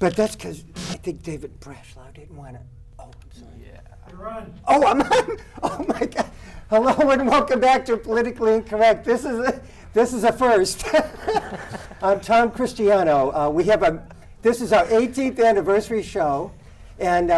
But that's because I think David Brashlow didn't want to. Oh, I'm sorry. Yeah. You're on. Oh, I'm on. Oh my God. Hello and welcome back to Politically Incorrect. This is a first. I'm Tom Christiano. This is our 18th anniversary show, and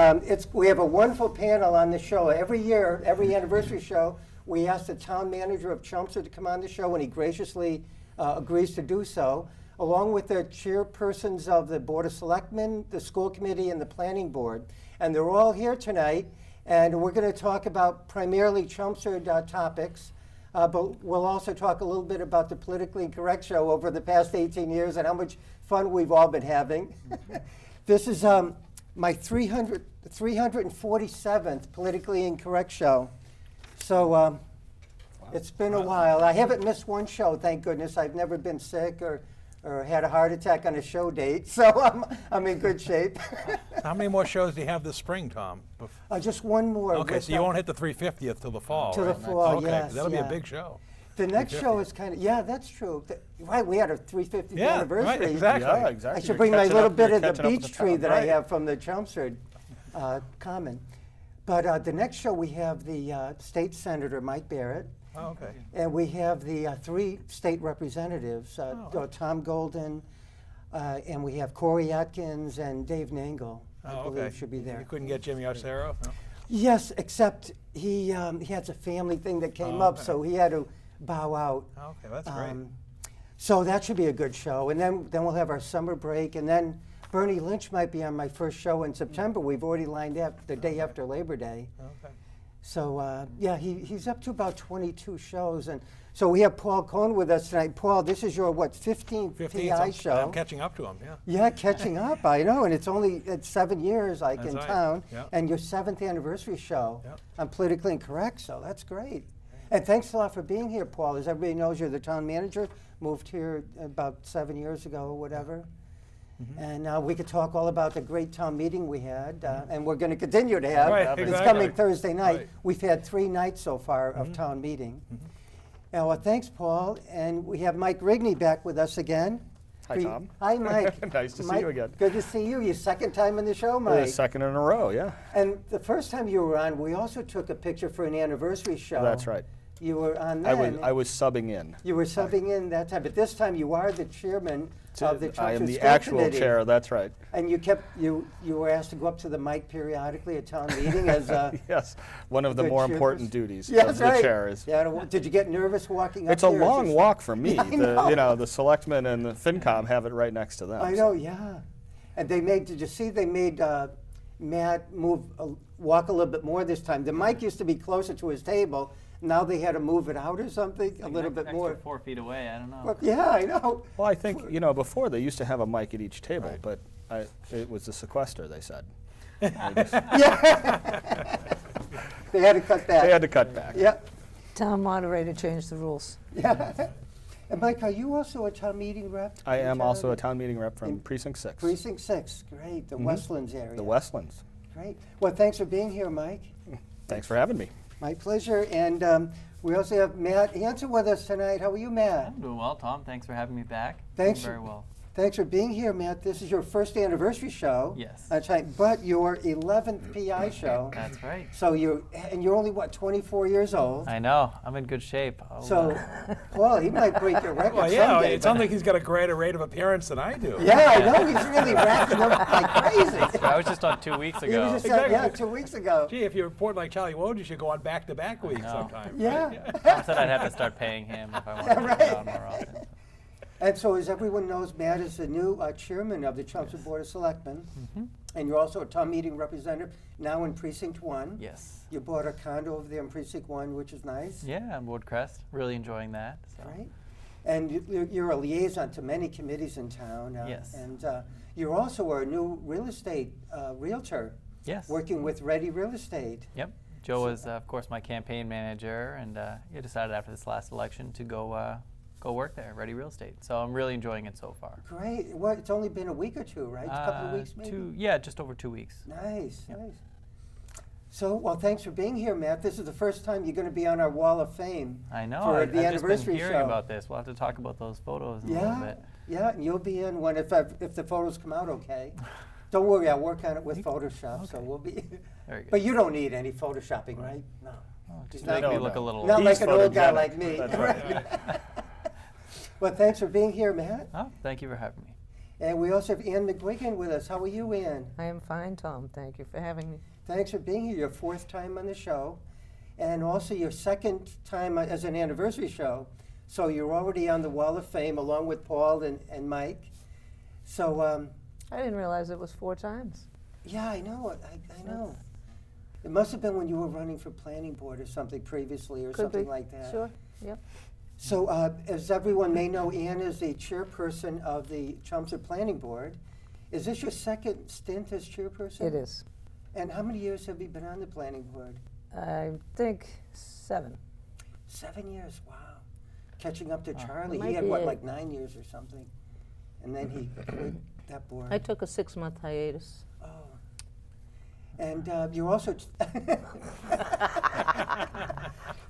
we have a wonderful panel on the show. Every year, every anniversary show, we ask the town manager of Chelmsford to come on the show, and he graciously agrees to do so, along with the chairpersons of the Board of Selectmen, the school committee, and the planning board. And they're all here tonight, and we're going to talk about primarily Chelmsford topics, but we'll also talk a little bit about the Politically Incorrect show over the past 18 years and how much fun we've all been having. This is my 347th Politically Incorrect show. So it's been a while. I haven't missed one show, thank goodness. I've never been sick or had a heart attack on a show date, so I'm in good shape. How many more shows do you have this spring, Tom? Just one more. Okay, so you won't hit the 350th till the fall, Till the right? fall, okay, yes, that'll be yeah. a big show. The next show is kind of, yeah, that's true. Right, we had a 350th Yeah, anniversary. right, exactly. Yeah, exactly. I should bring my little bit of the beech the tree town. that I Right. have from the Chelmsford Common. But the next show we have the state senator, Mike Barrett. Oh, okay. And we have the three state representatives, Tom Golden, and we have Corey Atkins and Dave Nangle, I believe should be there. You couldn't get Jimmy Arcero? No? Yes, except he has a family thing that came up, so he had to bow out. Okay, that's great. So that should be a good show. And then we'll have our summer break, and then Bernie Lynch might be on my first show in September. We've already lined up the day after Labor Day. Okay. So yeah, he's up to about 22 shows, and so we have Paul Cohen with us tonight. Paul, this is your 15th PI show? I'm catching up to him, yeah. Yeah, catching up. I know, and it's 7 years That's in right, town, yeah. and your 7th anniversary show. Yep. I'm Politically Incorrect, so that's great. And thanks a lot for being here, Paul. As everybody knows, you're the town manager. Moved here about 7 years ago, or whatever. And we could talk all about the great town meeting we had, and we're going to continue to have. Right, It's exactly. coming Thursday night. Right. We've had 3 nights so far of town meeting. Now, thanks, Paul. And we have Mike Rigney back with us again. Hi, Tom. Hi, Mike. Nice to see Mike, you again. Good to see you. Your second time in the show, Mike. The second in a row, yeah. And the first time you were on, we also took a picture for an anniversary show. That's right. You were on I then. was subbing in. You were subbing in that time, but this time you are the chairman of the I am Chelmsford the School actual Committee. chair, that's right. And you were asked to go up to the mic periodically at town meeting as Yes, one of the good more chairperson. important duties Yeah, of that's the right. chair is. Yeah, did you get nervous walking up It's a there? long walk for me. I know. The selectmen and the FinCom have it right next to them. I know, yeah. And did you see they made Matt walk a little bit more this time? The mic used to be closer to his table. Now they had to move it out or something, a little bit more. 4 feet away, I don't know. Well, yeah, I know. Well, I think, before they used to have a mic at each table, but it was the sequester, they said. They had to cut back. They had to cut back. Yeah. Town moderator changed the rules. Yeah. And Mike, are you also a town meeting rep? I am also a Charlie? town meeting rep from Precinct 6. Precinct 6, great. The Westlands area. The Westlands. Great. Well, thanks for being here, Mike. Thanks for having me. My pleasure. And we also have Matt Hanson with us tonight. How are you, Matt? I'm doing well, Tom. Thanks for having me back. Thanks. Doing very well. Thanks for being here, Matt. This is your first anniversary show. Yes. That's right. But your 11th PI show. That's right. So you're only, 24 years old? I know. I'm in good shape. So, well, he might break your record Well, yeah, someday. it sounds like he's got a greater rate of appearance than I do. Yeah, I know. He's really racking up like crazy. I was just on 2 weeks He ago. was just Exactly. yeah, 2 weeks ago. Gee, if you report like Charlie Wood, you should go on back-to-back weeks know. sometime. Yeah. Tom said I'd have to start paying him if I wanted to right. come down more often. And so, as everyone knows, Matt is the new chairman of the Chelmsford Board of Selectmen. And you're also a town meeting representative, now in Precinct 1. Yes. You bought a condo over there in Precinct 1, which is nice. Yeah, I'm Woodcrest. Really enjoying that. So. Right. And you're a liaison to many committees in town. Yes. And you're also a new real estate realtor, Yes. working with Ready Real Estate. Yep. Joe was, of course, my campaign manager, and he decided after this last election to go work there, Ready Real Estate. So I'm really enjoying it so far. Great. Well, it's only been a week or two, right? A couple of weeks, maybe? Yeah, just over 2 weeks. Nice, Yep. nice. So, well, thanks for being here, Matt. This is the first time you're going to be on our Wall of Fame. I know. For I've the just anniversary been hearing show. about this. We'll have to talk about those photos in a little Yeah, bit. yeah, and you'll be in one if the photos come out okay. Don't worry, I'll work on it with Photoshop, so Okay. we'll be. Very good. But you don't need any Photoshopping, right? No. Just Not- make me No, look a no. little. Not like He's an old guy photogenic. like me. That's right. Well, thanks for being here, Matt. Oh, thank you for having me. And we also have Ann McGuigan with us. How are you, Ann? I am fine, Tom. Thank you for having me. Thanks for being here. Your fourth time on the show, and also your second time as an anniversary show. So you're already on the Wall of Fame along with Paul and Mike. So I didn't realize it was 4 times. yeah, I know. I know. It must have been when you were running for planning board or something previously, or Could something be. like that. Sure. Yep. So as everyone may know, Ann is the chairperson of the Chelmsford Planning Board. Is this your second stint as chairperson? It is. And how many years have you been on the planning board? I think 7. 7 years, wow. Catching up to Wow. Charlie. It He might had, be what, 8. like 9 years or something? And then he quit that board. I took a 6-month hiatus. Oh. And you're also,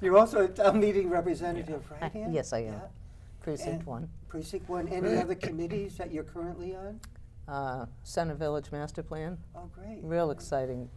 you're also a town meeting representative, right, Ann? Yes, I am. Yeah. Precinct And 1. Precinct 1. Any other committees that you're currently on? Center Village Master Plan. Oh, great. Real exciting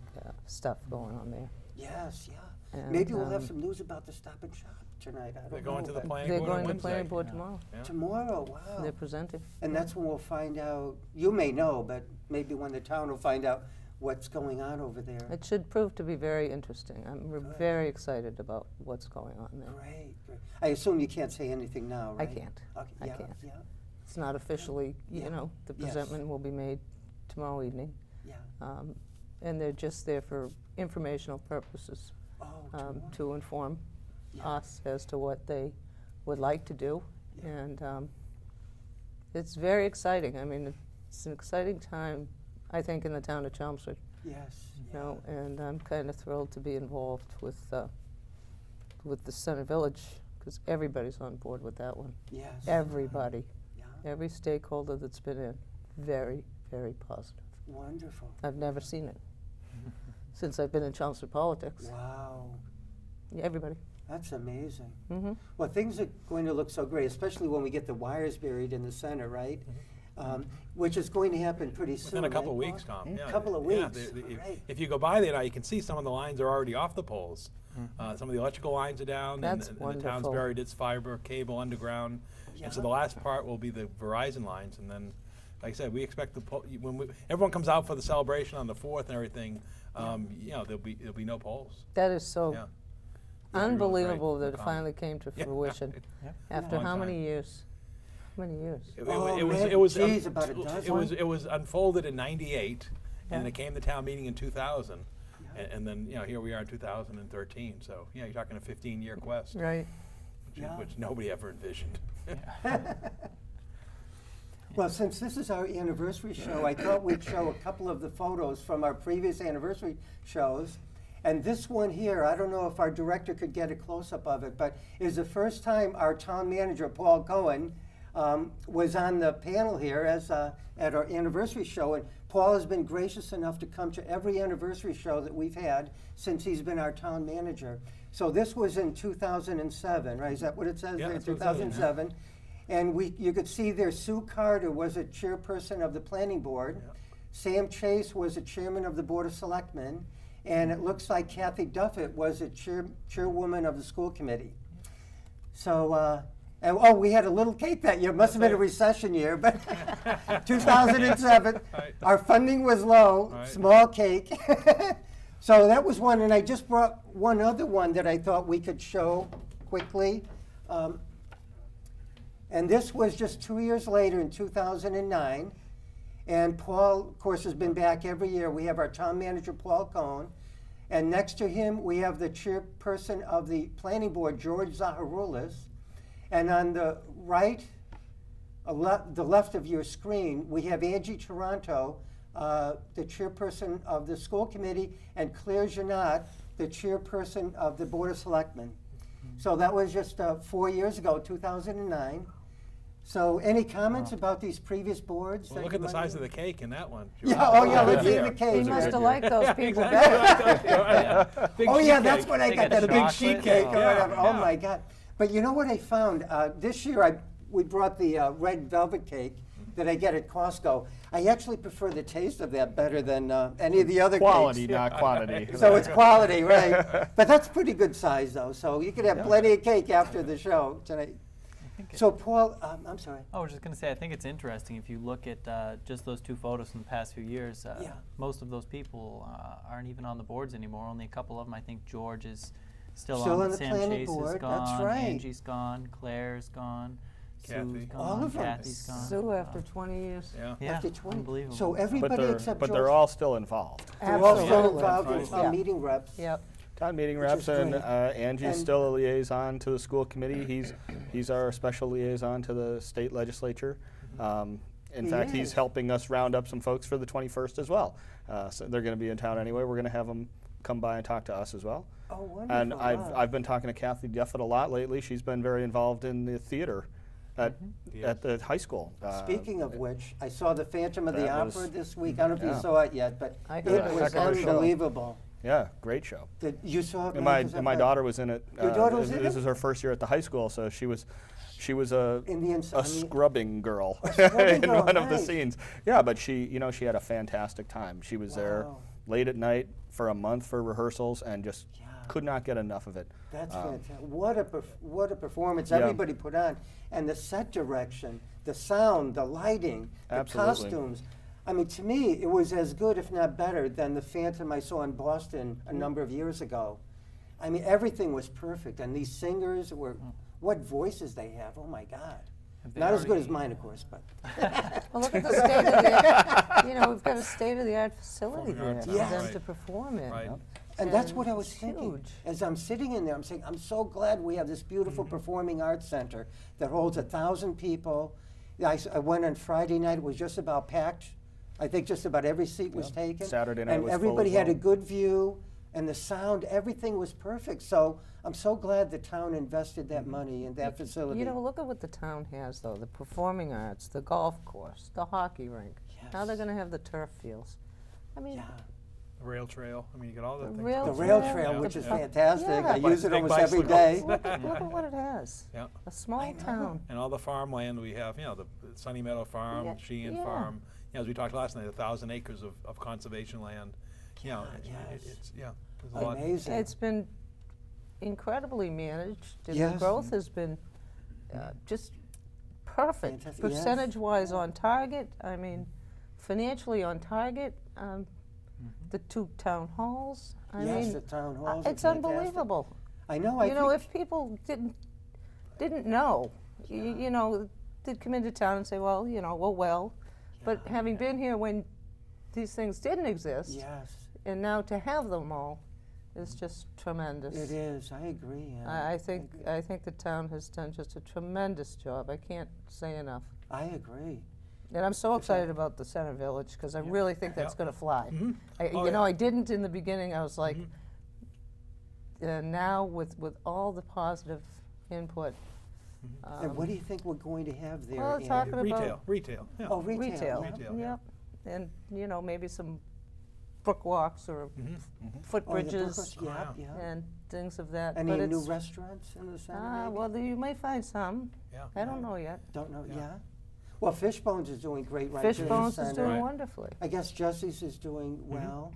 stuff going on there. Yes, yeah. And, Maybe we'll have um, some news about the Stop and Shop tonight. I don't They're going know, to the but planning They're board on going to Wednesday. planning board Yeah. tomorrow. Yeah. Tomorrow, wow. They're presenting. And that's when we'll find out, you may know, but maybe when the town will find out what's going on over there. It should prove to be very interesting. We're Good. very excited about what's going on there. Great, great. I assume you can't say anything now, I right? can't. Okay, I yeah, can't. Yeah, It's not officially, Yeah. you know, the Yes. presentment will be made tomorrow evening. yeah. And they're just there for informational purposes, Oh, tomorrow. to inform Yeah. us as to what they would like to do. Yeah. And it's very exciting. I mean, it's an exciting time, I think, in the town of Chelmsford. Yes, You yeah. know, and I'm kind of thrilled to be involved with the Center Village, because everybody's on board with that one. Yes. Everybody, Yeah, every stakeholder that's been in, very, very positive. wonderful. I've never seen it since I've been in Chelmsford politics. Wow, Yeah, everybody. that's amazing. Mm-hmm. Well, things are going to look so great, especially when we get the wires buried in the center, right? Which is going to happen pretty soon. Within a couple of right, weeks, Paul? Tom. Yeah. Couple of Yeah, weeks, right. if you go by there now, you can see some of the lines are already off the poles. Some of the electrical lines are down, That's and the town's wonderful. buried its fiber cable underground. And so Yeah. the last part will be the Verizon lines, and then, like I said, we expect everyone comes out for the celebration on the 4th and everything. You know, there'll be no poles. That is so Yeah. unbelievable Right. that it finally came to Yeah. fruition. Yep. After Long how many time. years? How many years? Geez, about a dozen. It was unfolded in '98, and Yeah. it came to town meeting in 2000, and then here we are in 2013. So you're talking a 15-year quest, Right. which nobody ever envisioned. Well, since this is our anniversary show, I thought we'd show a couple of the photos from our previous anniversary shows. And this one here, I don't know if our director could get a close-up of it, but is the first time our town manager, Paul Cohen, was on the panel here as at our anniversary show. And Paul has been gracious enough to come to every anniversary show that we've had since he's been our town manager. So this was in 2007, right? Is that what it says Yeah, there? that's what it says, yeah. 2007. And you could see there, Sue Carter was a chairperson of the planning board. Yep. Sam Chase was a chairman of the Board of Selectmen. And it looks like Kathy Duffett was a chairwoman of the school committee. So, we had a little cake that year. Must have been a recession year, but 2007. Right. Our funding was low, Right. small cake. So that was one, and I just brought one other one that I thought we could show quickly. And this was just 2 years later in 2009. And Paul, of course, has been back every year. We have our town manager, Paul Cohen. And next to him, we have the chairperson of the planning board, George Zaharoulis. And on the right, the left of your screen, we have Angie Toronto, the chairperson of the school committee, and Claire Janot, the chairperson of the Board of Selectmen. So that was just 4 years ago, 2009. So any comments about these previous boards? Well, look at the size of the cake in that one. Yeah, oh yeah, let's see Yeah. the cake. He must right? have liked those Yeah, people exactly. better. Big Oh sheet yeah, that's cake. what I They got, got that big sheet chocolate. cake or Yeah, whatever. Oh yeah. my God. But you know what I found? This year we brought the red velvet cake that I get at Costco. I actually prefer the taste of that better than any of the other Quality, cakes. not quantity. So it's quality, right? But that's pretty good size, though. So you could have plenty of cake after the show tonight. So Paul, I'm sorry. I was just going to say, I think it's interesting if you look at just those two photos from the past few years. Yeah. Most of those people aren't even on the boards anymore. Only a couple of them. I think George is still Still on. on the Sam planning Chase board, is gone. that's right. Angie's gone. Claire's gone. Kathy. Sue's gone. All of them. Kathy's gone. Sue after 20 years. Yeah. Yeah, After 20. unbelievable. So everybody except but George. they're all still involved. They're all still Absolutely. involved in Right. town Yeah. meeting reps. Yep. Town meeting Which reps, is and great. Angie's And- still a liaison to the school committee. He's our special liaison to the state legislature. In He fact, is. he's helping us round up some folks for the 21st as well. So they're going to be in town anyway. We're going to have them come by and talk to us as well. Oh, wonderful. And wow. I've been talking to Kathy Duffett a lot lately. She's been very involved in the theater at the high school. Speaking of which, I saw the Phantom of the that was- Opera this week. I don't know if Yeah. you saw it yet, but I it heard it was was a show. unbelievable. Yeah, great show. You saw it? And Mike? Is my that my right? daughter was in it. Your daughter was in This it? is her first year at the high school, so she was a In the a scrubbing girl scrubbing in girl, one of the right. scenes. Yeah, but she had a fantastic time. She was there Wow. late at night for a month for rehearsals and just Yeah. could not get enough of it. That's fantastic. What a performance Yeah. everybody put on. And the set direction, the sound, the lighting, the Absolutely. costumes. I mean, to me, it was as good, if not better, than the Phantom I saw in Boston a number of years ago. I mean, everything was perfect. And these singers were, what voices they have. Oh, my God. Have they Not as good already- as mine, of course, but. Well, look at the state of the, we've got a state-of-the-art facility Performing there arts for Center. them Right. to perform in. Right. And that's And what I was it's thinking. huge. As I'm sitting in there, I'm saying, I'm so glad we have this beautiful performing arts center that holds 1,000 people. Yeah, I went on Friday night, it was just about packed. I think just about every seat was taken. Saturday night and was full everybody as had a well. good view, and the sound, everything was perfect. So I'm so glad the town invested that money in that facility. You know, look at what the town has, though, the performing arts, the golf course, the hockey rink. Now they're Yes. going to have the turf fields. I mean, Yeah. Rail trail. I mean, you got all the The things. rail The trail. rail trail, Yeah. which is Yeah. fantastic. Yeah. I use it Big almost every bicycles. day. look at what it has. Yeah. A small I know. town. And all the farmland we have, the Sunny Meadow Farm, Yeah. Sheehan Yeah. Farm. As we talked last night, 1,000 acres of conservation land. yes. It's there's a lot. Amazing. It's been incredibly managed, and the Yes. growth has been just perfect. Fantastic, yes. Percentage-wise on target, I mean, financially on target. The two town halls, I Yes, mean, the town halls are it's fantastic. unbelievable. I know. You know, if people didn't know, they'd come into town and say, well, well. But having been here when these things didn't exist, Yes, and now to have them all is just tremendous. it is. I agree. Yeah. I think the town has done just a tremendous job. I can't say enough. I agree. And I'm so excited about the Center Village because I really think that's going to fly. Oh, yeah. I didn't in the beginning. I was like, now with all the positive input. And what do you think we're going to have there? Well, Ann? talking about Retail. Yeah. Oh, retail. retail. yeah. Retail, Yep. And maybe some brook walks or Oh, footbridges the Brookers, yeah, yeah. and things of that. Any but new it's, restaurants in the center? maybe? well, you may find some. Yeah. I don't know yet. Don't know. Yeah. Yeah. Well, Fishbones is doing great right there in the Fishbones is center. doing Right. wonderfully. I guess Jesse's is doing well.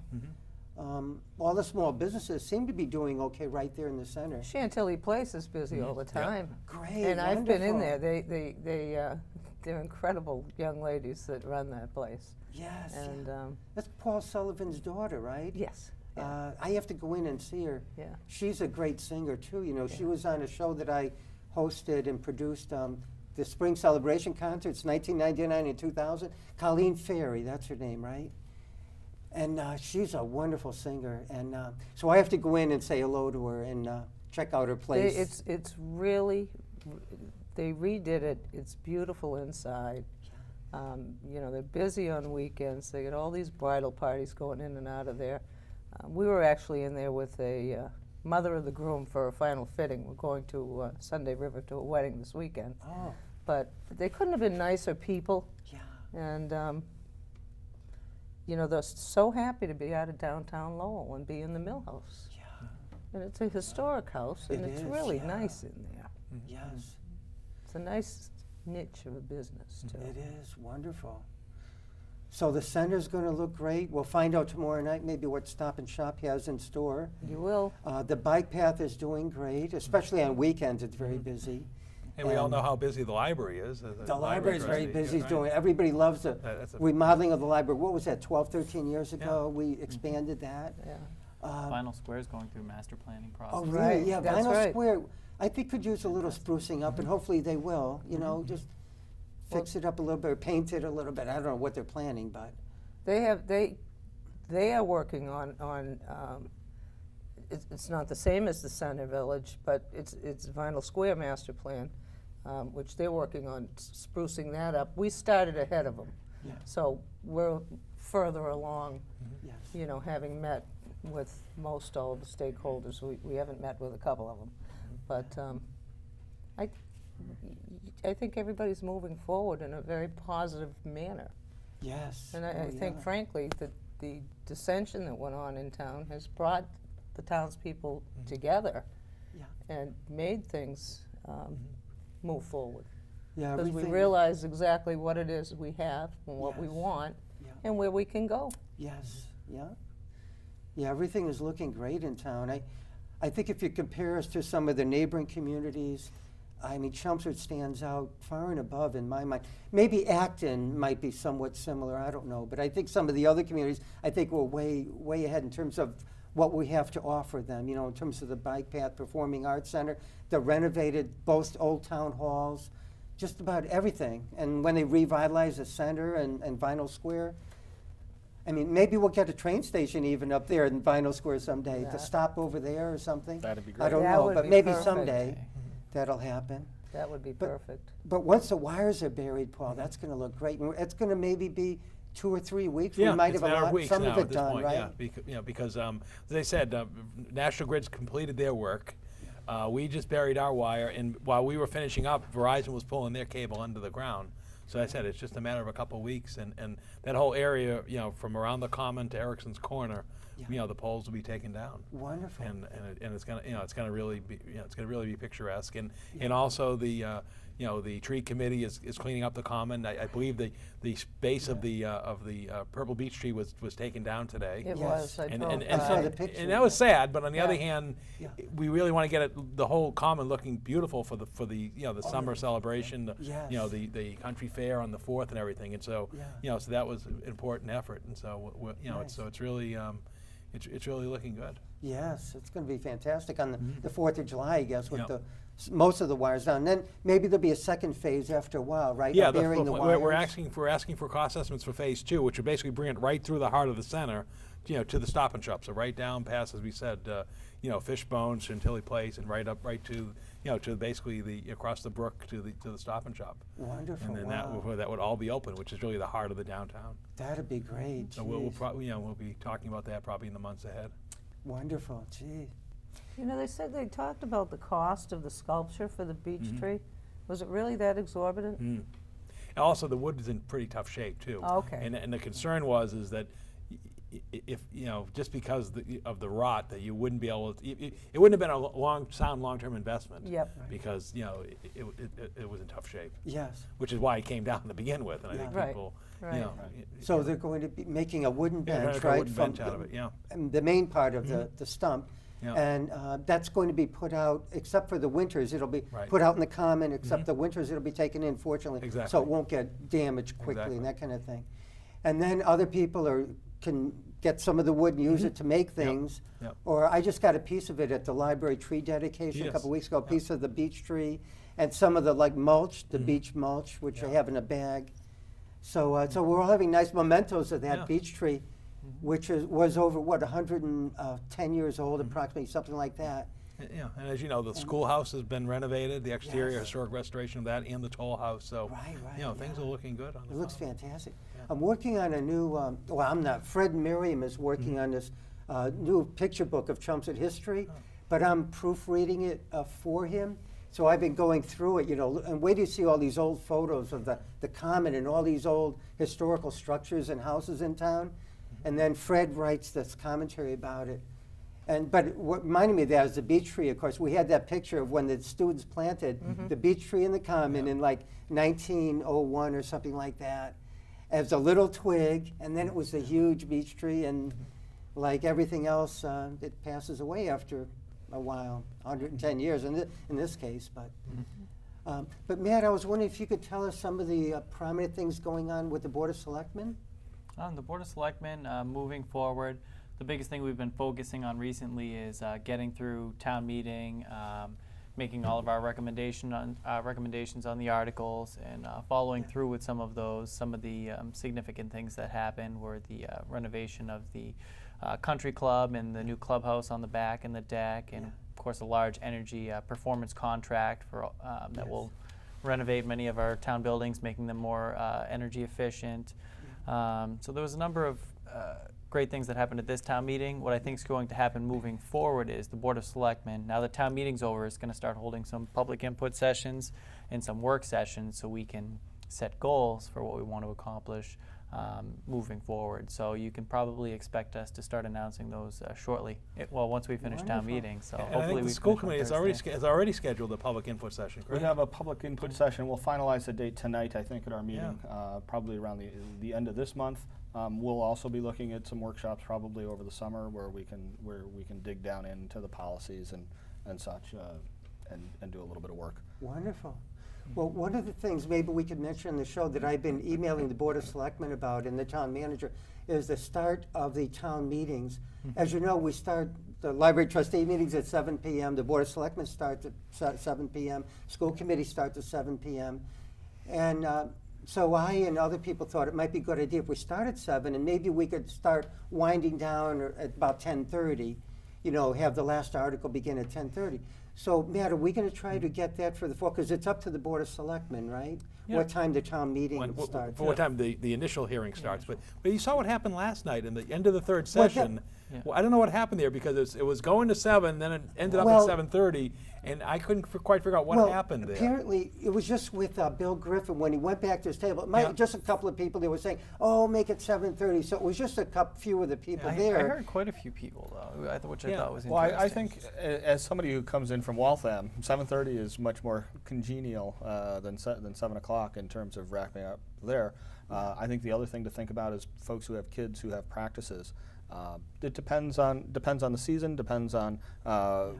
All the small businesses seem to be doing okay right there in the center. Chantilly Place is busy all the time. Great. And I've been in wonderful. there. They're incredible young ladies that run that place. Yes. And That's Paul Sullivan's daughter, right? yes, yeah, I have to go in and see her. yeah. She's a great singer too. She was on a show that I hosted and produced, the Spring Celebration Concerts, 1999 and 2000. Colleen Ferry, that's her name, right? And she's a wonderful singer. And so I have to go in and say hello to her and check out her place. It's really, they redid it. It's beautiful inside. They're busy on weekends. They get all these bridal parties going in and out of there. We were actually in there with a mother of the groom for a final fitting. We're going to Sunday River to a wedding this weekend. Oh, But they couldn't have been nicer people. yeah. And, they're so happy to be out of downtown Lowell and be in the Mill House. Yeah. And it's a historic house, and It it's is, really yeah. nice in there. Yes. It's a nice niche of a business too. It is wonderful. So the center's going to look great. We'll find out tomorrow night maybe what Stop and Shop has in store. You will. The bike path is doing great, especially on weekends. It's very busy. And we all know how busy the library is. The library is very trustee, busy. It's right? doing. Everybody loves the That's a- remodeling of the library. What was that? 12, 13 years ago, we expanded that. Yeah. Vinyl Square is going through master planning process. Oh, really? Right, Yeah, that's Vinyl right. Square. I think could use a little sprucing up, and hopefully they will. You know, just fix it up a little bit, or paint it a little bit. I don't know what they're planning, but They are working on it's not the same as the Center Village, but it's Vinyl Square master plan, which they're working on sprucing that up. We started ahead of them, Yeah. so we're further along. yes. You know, having met with most all of the stakeholders, we haven't met with a couple of them, but I think everybody's moving forward in a very positive manner. Yes. And I Oh, think, yeah. frankly, that the dissension that went on in town has brought the townspeople together Yeah. and made things move forward. Yeah, Because we everything- realize exactly what it is we have and what we Yes. want Yeah. and where we can go. Yes, yeah. Yeah, everything is looking great in town. I think if you compare us to some of the neighboring communities, I mean, Chelmsford stands out far and above in my mind. Maybe Acton might be somewhat similar, I don't know. But I think some of the other communities, I think we're way, way ahead in terms of what we have to offer them, you know, in terms of the Bike Path Performing Arts Center, the renovated both old town halls, just about everything. And when they revitalize the center and Vinyl Square, I mean, maybe we'll get a train station even up there in Vinyl Square someday, to That- stop over there or something. That'd be I great. don't That know, would but be maybe perfect. someday that'll happen. That would be But- perfect. But once the wires are buried, Paul, that's gonna look great. And it's gonna maybe be 2 or 3 weeks. We might it's have a matter of lot, weeks some now of at it this done, point, right? yeah, because as I said, National Grid's completed their work. We just buried our wire, and while we were finishing up, Verizon was pulling their cable under the ground. So I said, it's just a matter of a couple of weeks, and that whole area, you know, from around the Common to Erickson's Corner, Yeah. you know, the poles will be taken down. Wonderful. And it's gonna, you know, it's gonna really be, you know, it's gonna really be picturesque. And also the, you know, the tree committee is cleaning up the Common. I believe the base of the purple beech tree was taken down today. It Yes. was. I And, drove and, I and, saw by. the picture. and that was sad, but on the other Yeah. hand, Yeah. we really want to get the whole Common looking beautiful for the you know, the summer celebration, the, you know, Yes. the country fair on the 4th and everything. And so, Yeah. you know, so that was an important effort. And so, you know, Nice. it's really it's really looking good. Yes, it's gonna be fantastic on the 4th of July, I guess, with Yeah. most of the wires down. Then maybe there'll be a second phase after a while, right? Yeah, Of burying the we're wires. asking for cost estimates for phase 2, which would basically bring it right through the heart of the center, you know, to the Stop and Shop. So right down past, as we said, you know, Fishbone, Chantilly Place, and right to, you know, to basically across the brook to the Stop and Shop. Wonderful, And then wow. that would all be open, which is really the heart of the downtown. That'd be great, So we'll geez. probably, you know, we'll be talking about that probably in the months ahead. Wonderful, gee. You know, they said they talked about the cost of the sculpture for the beech Mm-hmm. tree. Was it really that exorbitant? And also, the wood is in pretty tough shape too. Okay. And the concern was is that if you know, just because of the rot, that you wouldn't be able to, it wouldn't have been a sound long-term investment. Yep. Right. Because you know it was in tough shape, Yes. which is why it came down to begin with. And I Yeah. think Right. people, Right. you know, So they're going to be making a wooden yeah, bench, make a right? wooden bench out of it. Yeah. And the main part of the stump. Yeah. And that's going to be put out, except for the winters, it'll be Right. put out in the common, except the winters, it'll be taken in, fortunately. So Exactly. it won't get damaged quickly Exactly. and that kind of thing. And then other people can get some of the wood and use it to make things. Yep. Or I just got a piece of it at the library tree dedication a Yes. couple weeks ago, a piece of the beech tree, and some of the like mulch, the beech mulch, which I have in a bag. So so we're all having nice mementos of that Yeah. beech tree, which was over, what, 110 years old, approximately, something like that. Yeah, and as you know, the schoolhouse has been renovated, the exterior Yes. historic restoration of that, and the toll house. So, Right, right, you know, things yeah. are looking good on the It looks farm. fantastic. Yeah. I'm working on a new, well, I'm not, Fred and Miriam is working on this new picture book of Chelmsford history, but I'm proofreading it for him. So I've been going through it, you know, and wait till you see all these old photos of the Common and all these old historical structures and houses in town. And then Fred writes this commentary about it. But what reminded me of that is the beech tree, of course. We had that picture of when the students planted the beech tree in the common in like 1901 or something like that, as a little twig, and then it was a huge beech tree, and like everything else, it passes away after a while, 110 years in this case. But Matt, I was wondering if you could tell us some of the prominent things going on with the Board of Selectmen? The Board of Selectmen, moving forward, the biggest thing we've been focusing on recently is getting through town meeting, making all of our recommendations on the articles, and following through with some of those. Some of the significant things that happened were the renovation of the country club and the new clubhouse on the back and the deck, and of course a large energy performance contract for that will renovate many of our town buildings, making them more energy efficient. So there was a number of great things that happened at this town meeting. What I think is going to happen moving forward is the Board of Selectmen, now the town meeting's over, is going to start holding some public input sessions and some work sessions so we can set goals for what we want to accomplish moving forward. So you can probably expect us to start announcing those shortly. Once we finish town Wonderful. meeting. So And I hopefully think we the school finish on committee Thursday. has already scheduled a public input session, We correct? have a public input session. We'll finalize the date tonight, I think, at our meeting, probably around the end of this month. We'll also be looking at some workshops probably over the summer where we can dig down into the policies and such and do a little bit of work. Wonderful. Well, one of the things maybe we could mention on the show that I've been emailing the Board of Selectmen about and the town manager is the start of the town meetings. As you know, we start the library trustee meetings at 7 p.m. The Board of Selectmen starts at 7 p.m. School committee starts at 7 p.m. And so I and other people thought it might be a good idea if we start at 7 and maybe we could start winding down at about 10:30, have the last article begin at 10:30. So, Matt, are we going to try to get that for the fall? Because it's up to the Board of Selectmen, right? Yeah. What time the town meeting starts? For what time the initial hearing starts. But you saw what happened last night in the end of the third Well, session. Yeah. Well, I don't know what happened there because it was going to 7, then it ended up Well- at 7:30, and I couldn't quite figure out what happened there. Apparently, it was just with Bill Griffin when he went back to his table. Yeah. Just a couple of people that were saying, "Oh, make it 7:30." So it was just few of the people I there. heard quite a few people though, which I Yeah. thought was Well, interesting. I think as somebody who comes in from Waltham, 7:30 is much more congenial than 7 o'clock in terms of wrapping up there. I think the other thing to think about is folks who have kids who have practices. It depends on the season, depends on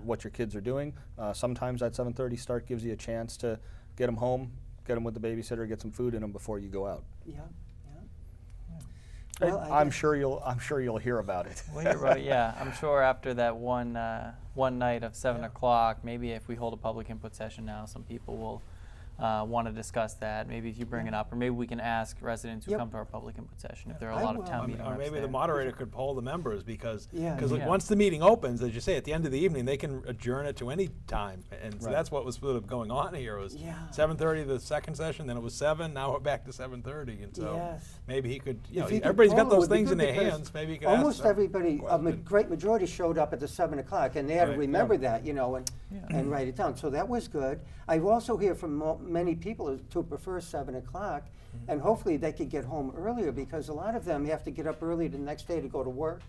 what your kids are doing. Sometimes that 7:30 start gives you a chance to get them home, get them with the babysitter, get some food in them before you go out. Yeah, yeah. Well, I'm sure you'll hear about it. Well, you're right. Yeah, I'm sure after that one night of 7 o'clock, maybe if we hold a public input session now, some people will want to discuss that. Maybe if you bring it up, or maybe we can ask residents who Yep. come to our public input session if there are I a lot of will. town meeting Or reps maybe there. the moderator could poll the members because Yeah. Yeah. once the meeting opens, as you say, at the end of the evening, they can adjourn it to any time. And so Right. that's what was sort of going on here. It was Yeah. 7:30 the second session, then it was 7, now we're back to 7:30. And so Yes. maybe he could, If he could everybody's got poll it, those would be things in good their because hands, maybe he could ask almost them everybody, a questions. great majority showed up at the 7 o'clock, and they had to Right. remember that, and Yeah. write it down. So that was good. I also hear from many people who prefer 7 o'clock, and hopefully they could get home earlier because a lot of them have to get up early the next day to go to work.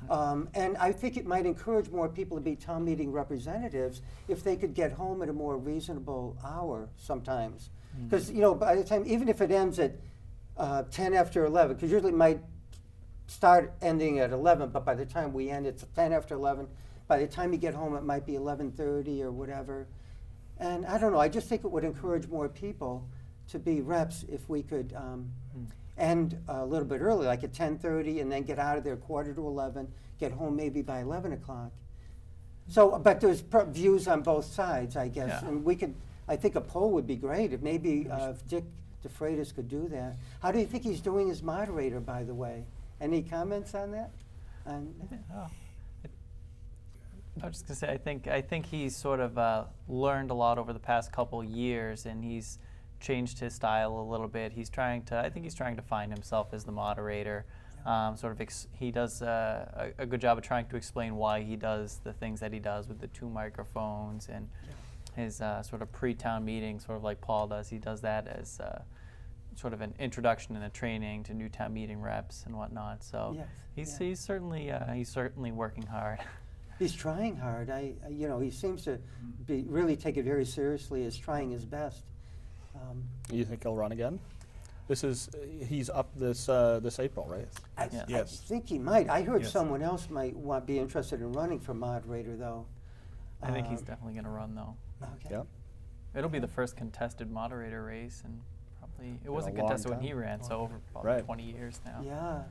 And I think it might encourage more people to be town meeting representatives if they could get home at a more reasonable hour sometimes. Because, by the time, even if it ends at 10 after 11, because usually it might start ending at 11, but by the time we end, it's 10 after 11. By the time you get home, it might be 11:30 or whatever. And I don't know, I just think it would encourage more people to be reps if we could end a little bit early, like at 10:30, and then get out of there 10:45, get home maybe by 11 o'clock. So, but there's views on both sides, I guess. Yeah. And I think a poll would be great if maybe if Dick DeFreitas could do that. How do you think he's doing as moderator, by the way? Any comments on that? Oh. I was just gonna say, I think he's sort of learned a lot over the past couple years, and he's changed his style a little bit. I think he's trying to find himself as the moderator. He does a good job of trying to explain why he does the things that he does with the 2 microphones and his sort of pre-town meeting, sort of like Paul does. He does that as sort of an introduction and a training to new town meeting reps and whatnot. So Yes, he's certainly working hard. He's trying hard. You know, he seems to be really take it very seriously. Is trying his best. You think he'll run again? He's up this April, right? I Yes. think he might. I heard Yes. someone else might be interested in running for moderator, though. I think he's definitely going to run, though. Okay. Yeah. It'll be the first contested moderator race, and probably it wasn't a long contested when time. he ran, so over about Right. 20 years now. Yeah.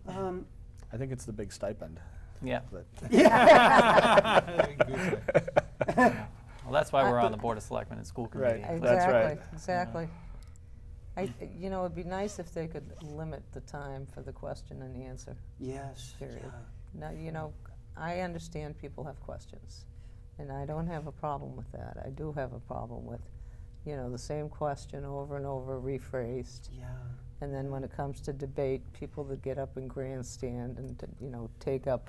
Wow. I think it's the big stipend. Yeah. But Well, that's why we're on the Board of Selectmen and School Committee. Right. and That's right. Exactly. You know, it'd be nice if they could limit the time for the question and answer Yes. period. Yeah. Now, you know, I understand people have questions, and I don't have a problem with that. I do have a problem with, you know, the same question over and over rephrased. Yeah. And then when it comes to debate, people that get up and grandstand and, you know, take up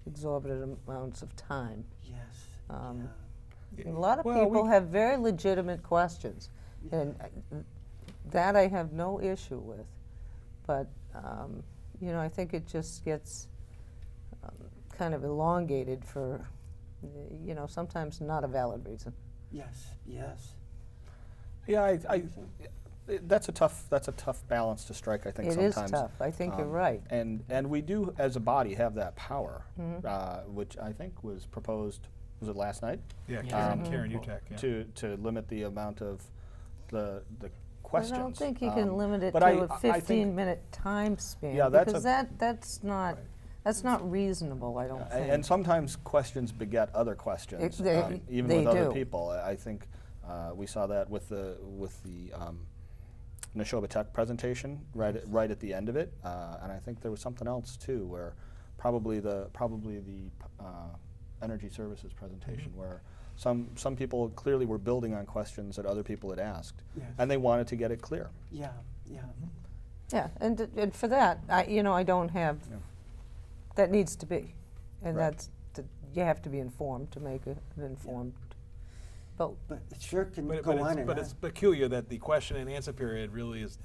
exorbitant amounts of time. Yes. Um, yeah. A lot of Well, people we- have very legitimate questions, Yeah. and that I have no issue with. But, you know, I think it just gets kind of elongated for, you know, sometimes not a valid reason. Yes. Yes. yeah, that's a tough balance to strike. I think It is sometimes. tough. I think you're right. And we do, as a body, have that power, which I think was proposed. Was it last night? Yeah, Yeah. Karen Utek, yeah. To limit the amount of the But questions. I don't think you can limit it but to I a think- 15-minute time span. Yeah, that's because that's not reasonable, I don't think. And sometimes questions beget other questions, even they with other do. people. I think we saw that with the Neshoba Tech presentation right at the end of it, and I think there was something else too, where probably the energy services presentation, where some people clearly were building on questions that other people had asked, Yes. and they wanted to get it clear. Yeah. Yeah. Yeah, and for that, you know, I don't have, that needs to be. And Right. you have to be informed to make an informed vote. But it sure can But, go but, on it's, and but on. it's peculiar that the question and answer period really is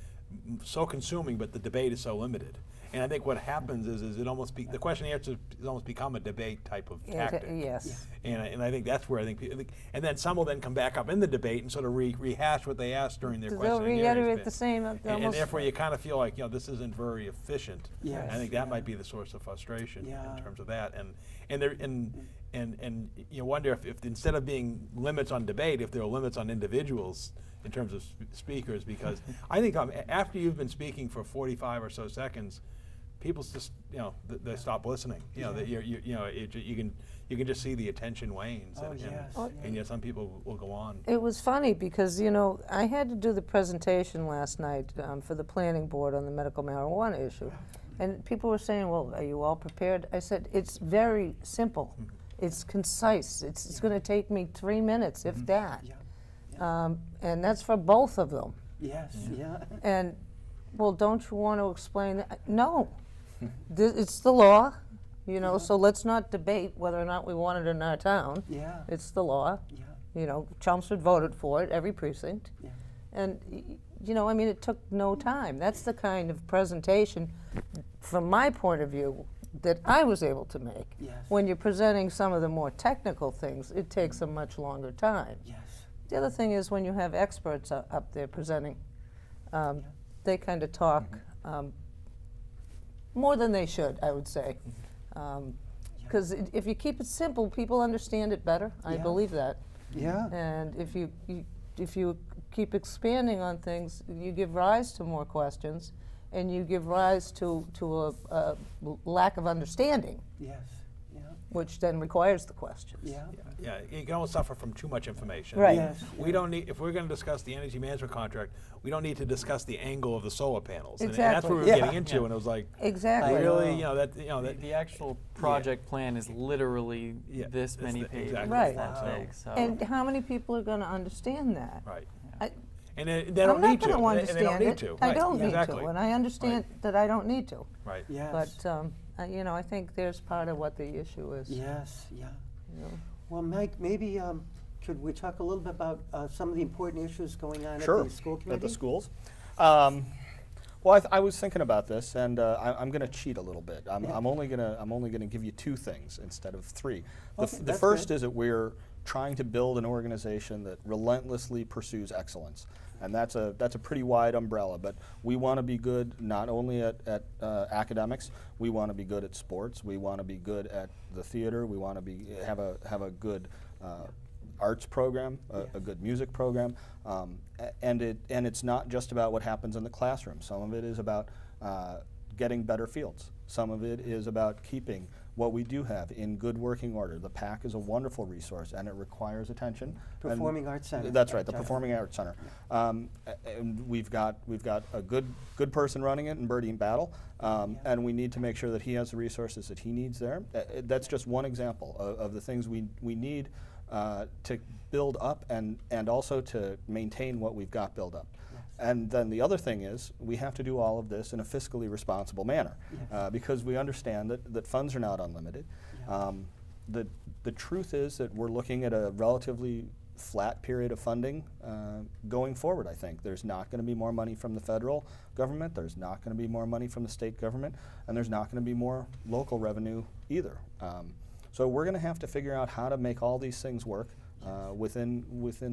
so consuming, but the debate is so limited. And I think what happens is it almost the question and answer has almost become a debate type of tactic. Yes. And I think that's where I think, and then some will then come back up in the debate and sort of rehash what they asked during their They'll question and answer. reiterate the same, And almost. therefore you kind of feel like, you know, this isn't very efficient. Yes. I think that might be the source of frustration Yeah. in terms of that. And you wonder if instead of being limits on debate, if there are limits on individuals in terms of speakers, because I think after you've been speaking for 45 or so seconds, people just, you know, they stop listening. You know, that you can just see the attention wanes. Oh, and, yes. and yet some people will go on. It was funny because, you know, I had to do the presentation last night for the planning board on the medical marijuana issue. And people were saying, well, are you all prepared? I said, it's very simple. It's concise. It's going to take me 3 minutes, if that. Yeah. And that's for both of them. Yes. Yeah. And, well, don't you want to explain that? No. It's the law, you know, so let's not debate whether or not we want it in our town. Yeah. It's the law. Yeah. You know, Chelmsford voted for it, every precinct. Yeah. And, you know, I mean, it took no time. That's the kind of presentation, from my point of view, that I was able to make. Yes. When you're presenting some of the more technical things, it takes a much longer time. Yes. The other thing is when you have experts up there presenting, they kind of talk more than they should, I would say. Because if you keep it simple, people understand it better. I Yeah. believe that. Yeah. And if you keep expanding on things, you give rise to more questions, and you give rise to a lack of understanding, Yes. Yeah. which then requires the questions. Yeah. Yeah, you can almost suffer from too much information. Right. Yes. We don't need, if we're going to discuss the energy management contract, we don't need to discuss the angle of the solar panels. And that's Exactly. what we were Yeah. getting into, and it was like, Exactly. I really, know. The actual project plan is literally Yeah, this it's many the- pages. exactly. Right. That Wow. big, so. And how many people are going to understand that? right. I- And they I'm don't not need to. going to And understand they don't need it. to. I Right. don't need Exactly. to, and I understand that I don't need to. Right. Yes. But you know, I think there's part of what the issue is. Yes. Yeah. You know. Well, Mike, maybe could we talk a little bit about some of the important issues going on Sure. at the school committee? At the schools. Well, I was thinking about this, and I'm going to cheat a little bit. I'm only going to give you 2 things instead of 3. Okay, The that's first good. is that we're trying to build an organization that relentlessly pursues excellence, and that's a pretty wide umbrella. But we want to be good not only at academics. We want to be good at sports. We want to be good at the theater. We want to have a good arts program, a good music program, and it's not just about what happens in the classroom. Some of it is about getting better fields. Some of it is about keeping what we do have in good working order. The PAC is a wonderful resource, and it requires attention. Performing Arts Center. That's right, the Performing Arts Center. And we've got a good person running it in Bertie Battle, and we need to make sure that he has the resources that he needs there. That's just one example of the things we need to build up and also to maintain what we've got built up. And then the other thing is we have to do all of this in a fiscally responsible manner because we understand that funds are not unlimited. The truth is that we're looking at a relatively flat period of funding going forward, I think. There's not going to be more money from the federal government, there's not going to be more money from the state government, and there's not going to be more local revenue either. So we're going to have to figure out how to make all these things work within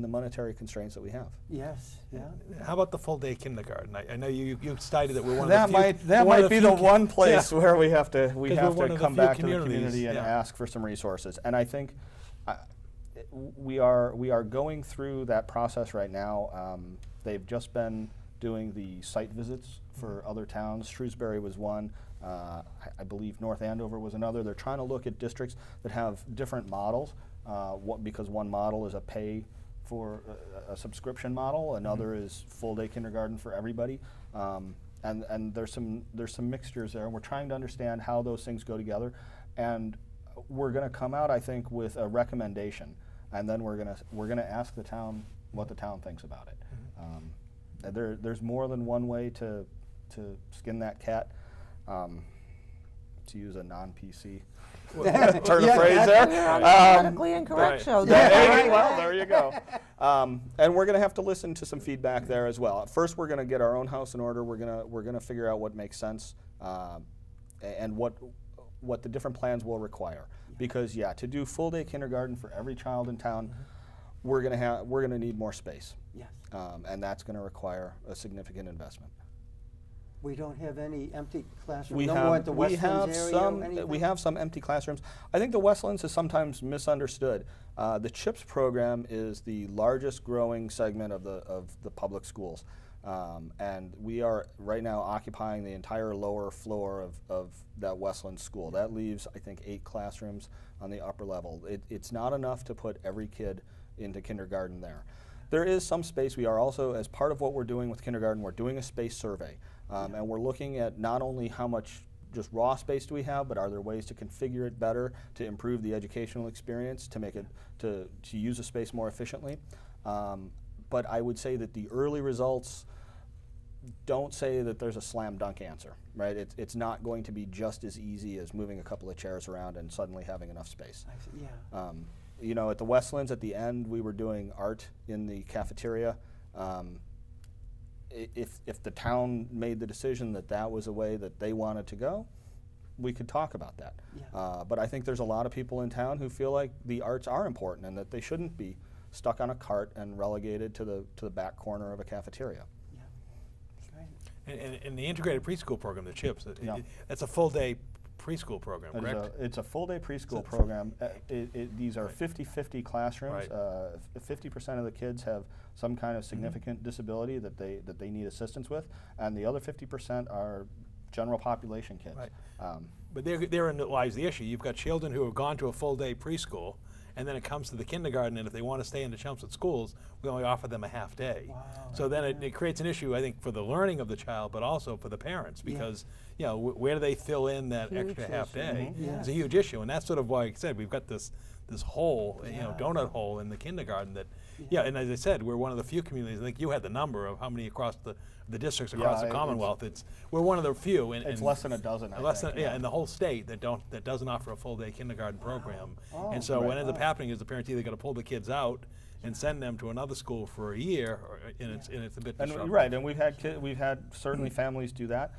the monetary constraints that we have. Yes, yeah. How about the full day kindergarten? I know you cited that we're one That of the few. that we're one might of be few the one place yeah. where we have to we're one of the come few back to the communities, community and yeah. ask for some resources. And I think we are going through that process right now. They've just been doing the site visits for other towns. Shrewsbury was one. I believe North Andover was another. They're trying to look at districts that have different models. Because one model is a pay for a subscription model, another is full day kindergarten for everybody, and there's some mixtures there. And we're trying to understand how those things go together, and we're going to come out, I think, with a recommendation, and then we're going to ask the town what the town thinks about it. There's more than one way to skin that cat. To use a non-PC turn of phrase there. Politically incorrect right. show. Well, there you go. And we're going to have to listen to some feedback there as well. First, we're going to get our own house in order. We're going to figure out what makes sense and what the different plans will require. Because to do full day kindergarten for every child in town, we're going to need more space. Yes. And that's going to require a significant investment. We don't have any empty classrooms. We no more at the have Westlands area or some. anything? We have some empty classrooms. I think the Westlands is sometimes misunderstood. The CHIPS program is the largest growing segment of the public schools, and we are right now occupying the entire lower floor of that Westland school. That leaves, I think, 8 classrooms on the upper level. It's not enough to put every kid into kindergarten there. There is some space. We are also, as part of what we're doing with kindergarten, we're doing a space survey. And we're looking at not only how much just raw space do we have, but are there ways to configure it better to improve the educational experience, to make it to use the space more efficiently. But I would say that the early results don't say that there's a slam dunk answer, right? It's not going to be just as easy as moving a couple of chairs around and suddenly having enough space. I see, yeah. You know, at the Westlands at the end, we were doing art in the cafeteria. If the town made the decision that was a way that they wanted to go, we could talk about that. Yeah. But I think there's a lot of people in town who feel like the arts are important and that they shouldn't be stuck on a cart and relegated to the back corner of a cafeteria. Yeah. Right. And the integrated preschool program, the CHIPS, Yeah. that's a full day preschool program, correct? It's a full day preschool program. These are 50-50 classrooms. Right. 50% of the kids have some kind of significant disability that they need assistance with, and the other 50% are general population kids. Right. But therein lies the issue. You've got children who have gone to a full day preschool, and then it comes to the kindergarten, and if they want to stay in the Chelmsford schools, we only offer them a half day. Wow. So then it creates an issue, I think, for the learning of the child, but also for the parents, because you know, where do they fill in that Huge extra half issue. day? Yeah. It's a huge issue, and that's sort of why I said we've got this hole, you know, donut hole in the kindergarten that, and as I said, we're one of the few communities. I think you had the number of how many across the districts across the Commonwealth. We're one of the few. It's less than a dozen. I Less think, than, in the whole state that doesn't offer a full day kindergarten program. Oh. And so what Right. ends up happening is the parents either got to pull the kids out and send them to another school for a year, and it's a bit And disruptive. right, and we've had certainly families do that.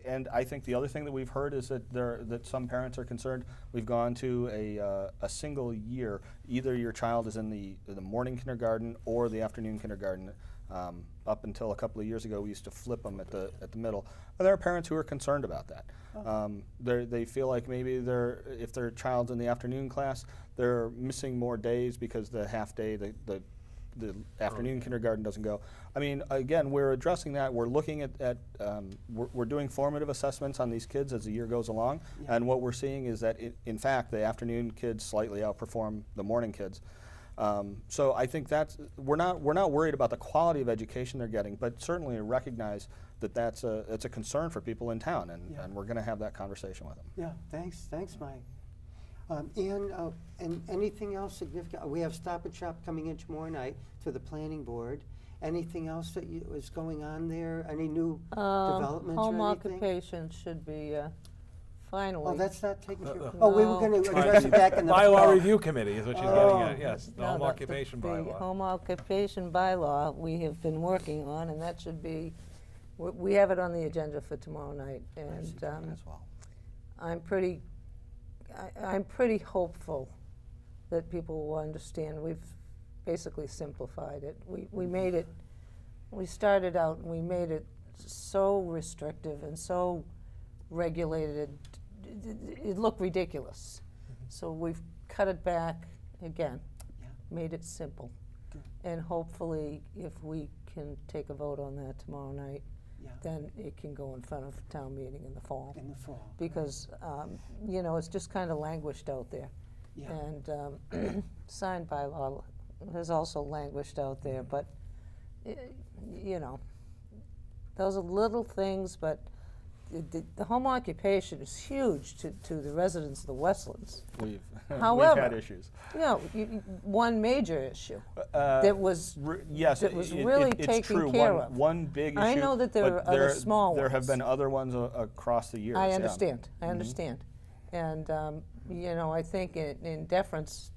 And I think the other thing that we've heard is that some parents are concerned. We've gone to a single year. Either your child is in the morning kindergarten or the afternoon kindergarten. Up until a couple of years ago, we used to flip them at the middle. And there are parents who are concerned about that. They feel like maybe if their child's in the afternoon class, they're missing more days because the half day, the afternoon kindergarten doesn't go. I mean, again, we're addressing that. We're looking at we're doing formative assessments on these kids as the year goes along, and what we're seeing is that in fact the afternoon kids slightly outperform the morning kids. So I think we're not worried about the quality of education they're getting, but certainly recognize that it's a concern for people in town, and we're going to have that conversation with them. Yeah, thanks, Mike. And anything else significant? We have Stop and Shop coming in tomorrow night to the planning board. Anything else that is going on there? Any new developments Home or anything? occupation should be finally. Oh, that's not taken care of. No. Oh, we were going to address it back in the Bylaw fall. review committee is what she's getting at, yes, the No, home occupation The bylaw. home occupation bylaw we have been working on, and that should be, we have it on the agenda for tomorrow night. And As well. I'm pretty hopeful that people will understand. We've basically simplified it. We made it, we started out and we made it so restrictive and so regulated, it looked ridiculous. So we've cut it back again, made it simple. Good. And hopefully if we can take a vote on that tomorrow night, then it can go in front of town meeting in the fall. In the fall. Because, you know, it's just kind of languished out there. Yeah. And signed bylaw has also languished out there, but, you know, those are little things, but the home occupation is huge to the residents of the Westlands. We've However, had issues. You know, one major issue that was Yes, that was really it's taken true. care one, of. One big issue. I know that there but are other small There have ones. been other ones across the years. I yeah. understand. I understand. And you know, I think in deference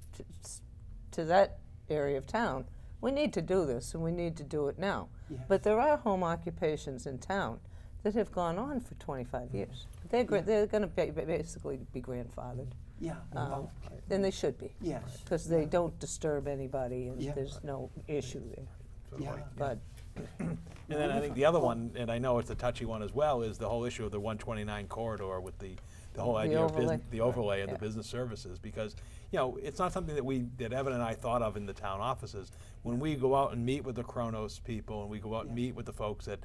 to that area of town, we need to do this, and we need to do it now. Yes. But there are home occupations in town that have gone on for 25 years. They're going to basically be grandfathered, Yeah. and they should be, Yes. because they don't disturb anybody, and Yeah. there's no issue there. Yeah. But And then I think the other one, and I know it's a touchy one as well, is the whole issue of the 129 corridor with the whole idea overlay. of the overlay and Yeah. the business services, because, you know, it's not something that Evan and I thought of in the town offices. When we go out and meet with the Kronos people, and we go out and meet with the folks at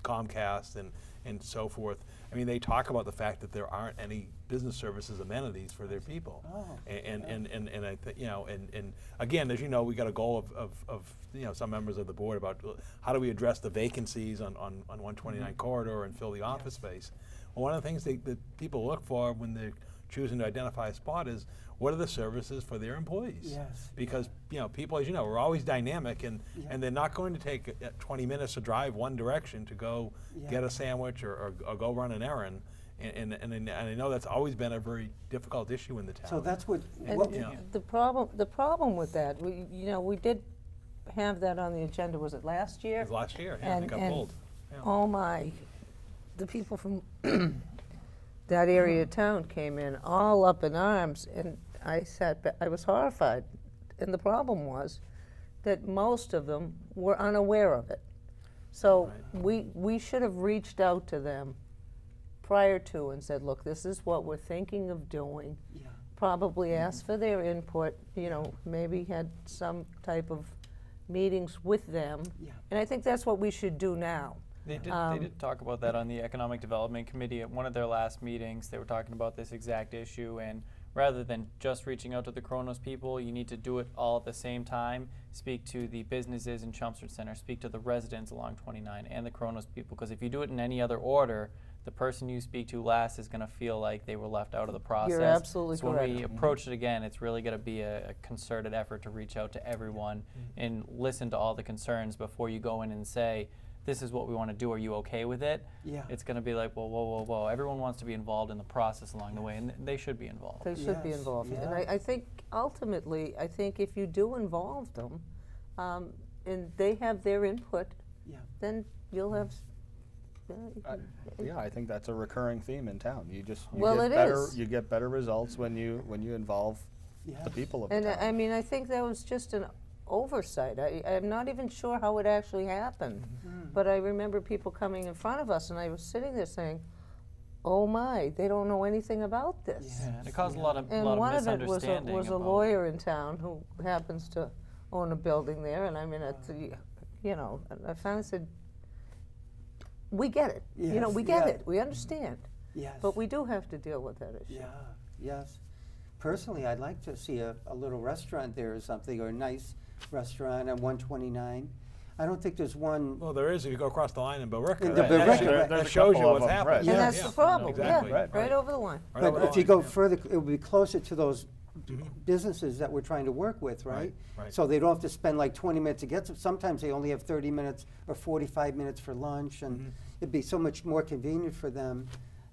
Comcast and so forth, I mean, they talk about the fact that there aren't any business services amenities for their people. Oh, And I think, you know, and again, as you know, we got a goal of you know, some members of the board about how do we address the vacancies on 129 corridor and fill the office space. Well, one of the things that people look for when they're choosing to identify a spot is, what are the services for their employees? Yes. Because, you know, people, as you know, are always dynamic, and they're not going to take 20 minutes to drive one direction to go get a sandwich or go run an errand. And I know that's always been a very difficult issue in the town. So that's what. and what Yeah. the problem with that, we did have that on the agenda. Was it last year? It was last year, yeah, it got pulled. Yeah. Oh my, the people from that area of town came in all up in arms, and I was horrified. And the problem was that most of them were unaware of it. So we should have reached out to them prior to and said, look, this is what we're thinking of doing. Yeah. Probably asked for their input, you know, maybe had some type of meetings with them. Yeah. And I think that's what we should do now. They did talk about that on the Economic Development Committee at one of their last meetings. They were talking about this exact issue, and rather than just reaching out to the Kronos people, you need to do it all at the same time. Speak to the businesses in Chelmsford Center, speak to the residents along 29 and the Kronos people, because if you do it in any other order, the person you speak to last is going to feel like they were left out of the process. You're absolutely so correct. when we approach it again, it's really going to be a concerted effort to reach out to everyone and listen to all the concerns before you go in and say, this is what we want to do, are you okay with it? Yeah. It's going to be like, well, whoa, whoa, whoa. Everyone wants to be involved in the process along the way, and they should be involved. They should be Yes, involved. And yeah. I think ultimately, I think if you do involve them, and they have their input, Yeah. then you'll have. Yeah, I think that's a recurring theme in town. You Well, get it better is. you get better results when you involve Yes. the people of the And town. I mean, I think that was just an oversight. I'm not even sure how it actually happened, but I remember people coming in front of us, and I was sitting there saying, "Oh my, they don't know anything about this." Yeah, and it caused a lot of And one of it misunderstanding. was a about- lawyer in town who happens to own a building there, and I mean, you know, and I finally said, "We get it. You know, Yes, we get yeah. it. We understand, Yes. but we do have to deal with that issue." Yeah, yes. Personally, I'd like to see a little restaurant there or something, or a nice restaurant on 129. I don't think there's one. Well, there is if you go across the line in Billerica. In the That- Billerica, that- right. That There's a shows you couple of what's them, happening. right. And that's Yeah, the problem. Exactly. Yeah, Right. right over the line. Right But over the if you line, go yeah. further, it would be closer to those businesses that we're trying to work with, right? Right, right. So they don't have to spend like 20 minutes to get to. Sometimes they only have 30 minutes or 45 minutes for lunch, and it'd be so much more convenient for them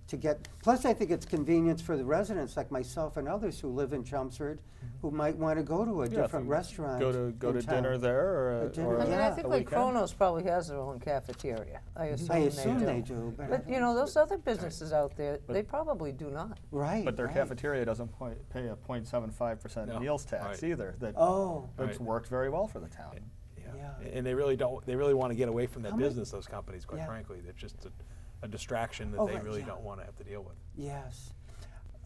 to get. Plus, I think it's convenience for the residents like myself and others who live in Chelmsford, who might want to go to a Yeah, if different you restaurant. Go in to town. dinner there or A dinner, or I mean, Yeah. I think a like weekend. Kronos probably has their own cafeteria. I assume, I assume they they do. do, but, I But you don't- know, those other businesses out there, they probably do not. right. But their right. cafeteria doesn't pay a 0.75% No, meals tax right. either. Oh, That's Right. worked very well for the town. Yeah. And they really don't. They really want to get away from that How many- business. Those companies, quite Yeah. frankly, they're just a distraction that Oh, they right, really yeah. don't want to have to deal with. yes.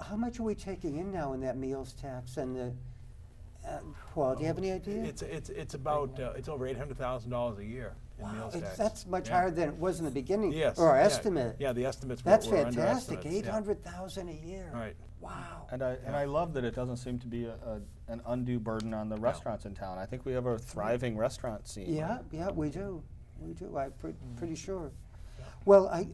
How much are we taking in now in that meals tax and the? Paul, do you have any idea? It's about it's over $800,000 a year in meals tax. That's much Yeah. higher than it was in the beginning. Yes. Or our yeah, estimate. Yeah, the estimates That's were fantastic. underestimates, yeah. 800,000 a year. Right. Wow. And I love that it doesn't seem to be an undue burden on the restaurants in town. I think we have a thriving restaurant scene. Yeah, yeah, we do. We do. I'm pretty sure. Well, I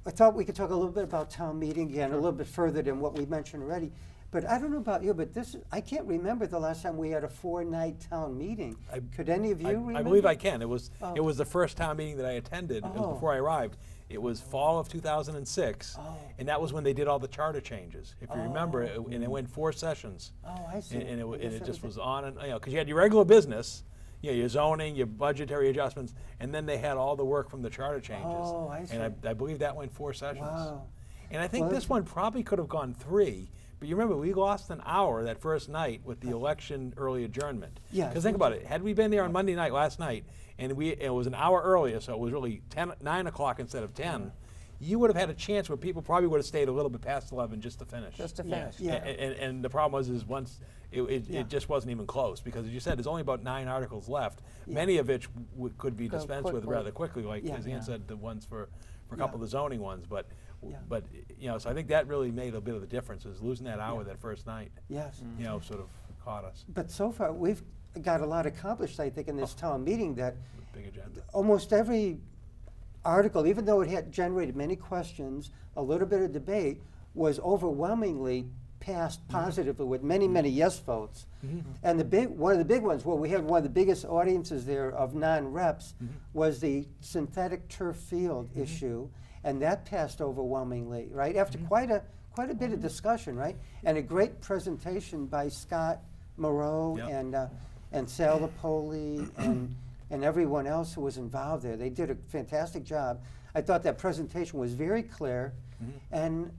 thought we could talk a little bit about town meeting again, a little bit further than what we mentioned already. But I don't know about you, but I can't remember the last time we had a 4-night town meeting. Could any of you remember? I believe I can. It was Oh. it was the first town meeting that I attended. It Oh. was before I arrived. It was fall of 2006, Oh. and that was when they did all the charter changes. If you remember, Oh. and it went 4 sessions. Oh, I see. And I guess it just everything- was on and, because you had your regular business, your zoning, your budgetary adjustments, and then they had all the work from the charter changes. Oh, I see. And I believe that went 4 sessions. Wow. And I think Well, this one probably could have gone 3, but you remember, we lost an hour that first night with the election early adjournment. Yeah, Because think we about it, had we been there on Monday night last night, and it was an hour earlier, so it was really 9 o'clock instead of 10, you would have had a chance where people probably would have stayed a little bit past 11 just to finish. Just to finish. Yeah. And the problem was once it just wasn't even close, because as you said, there's only about 9 articles left, many of which could be Go dispensed with quickly. rather quickly, like Yeah. as Ian Yeah. said, the ones for a couple of the zoning ones, but Yeah. but so I think that really made a bit of the difference, is losing that hour that first night, Yes. sort of caught us. But so far, we've got a lot accomplished, I think, in this town meeting, that Big agenda. almost every article, even though it had generated many questions, a little bit of debate, was overwhelmingly passed positively with many, many yes votes. And one of the big ones, well, we had one of the biggest audiences there of non-reps, was the synthetic turf field issue, and that passed overwhelmingly, right? After quite a bit of discussion, right? And a great presentation by Scott Moreau Yep. and Sal Lapoli and everyone else who was involved there. They did a fantastic job. I thought that presentation was very clear. And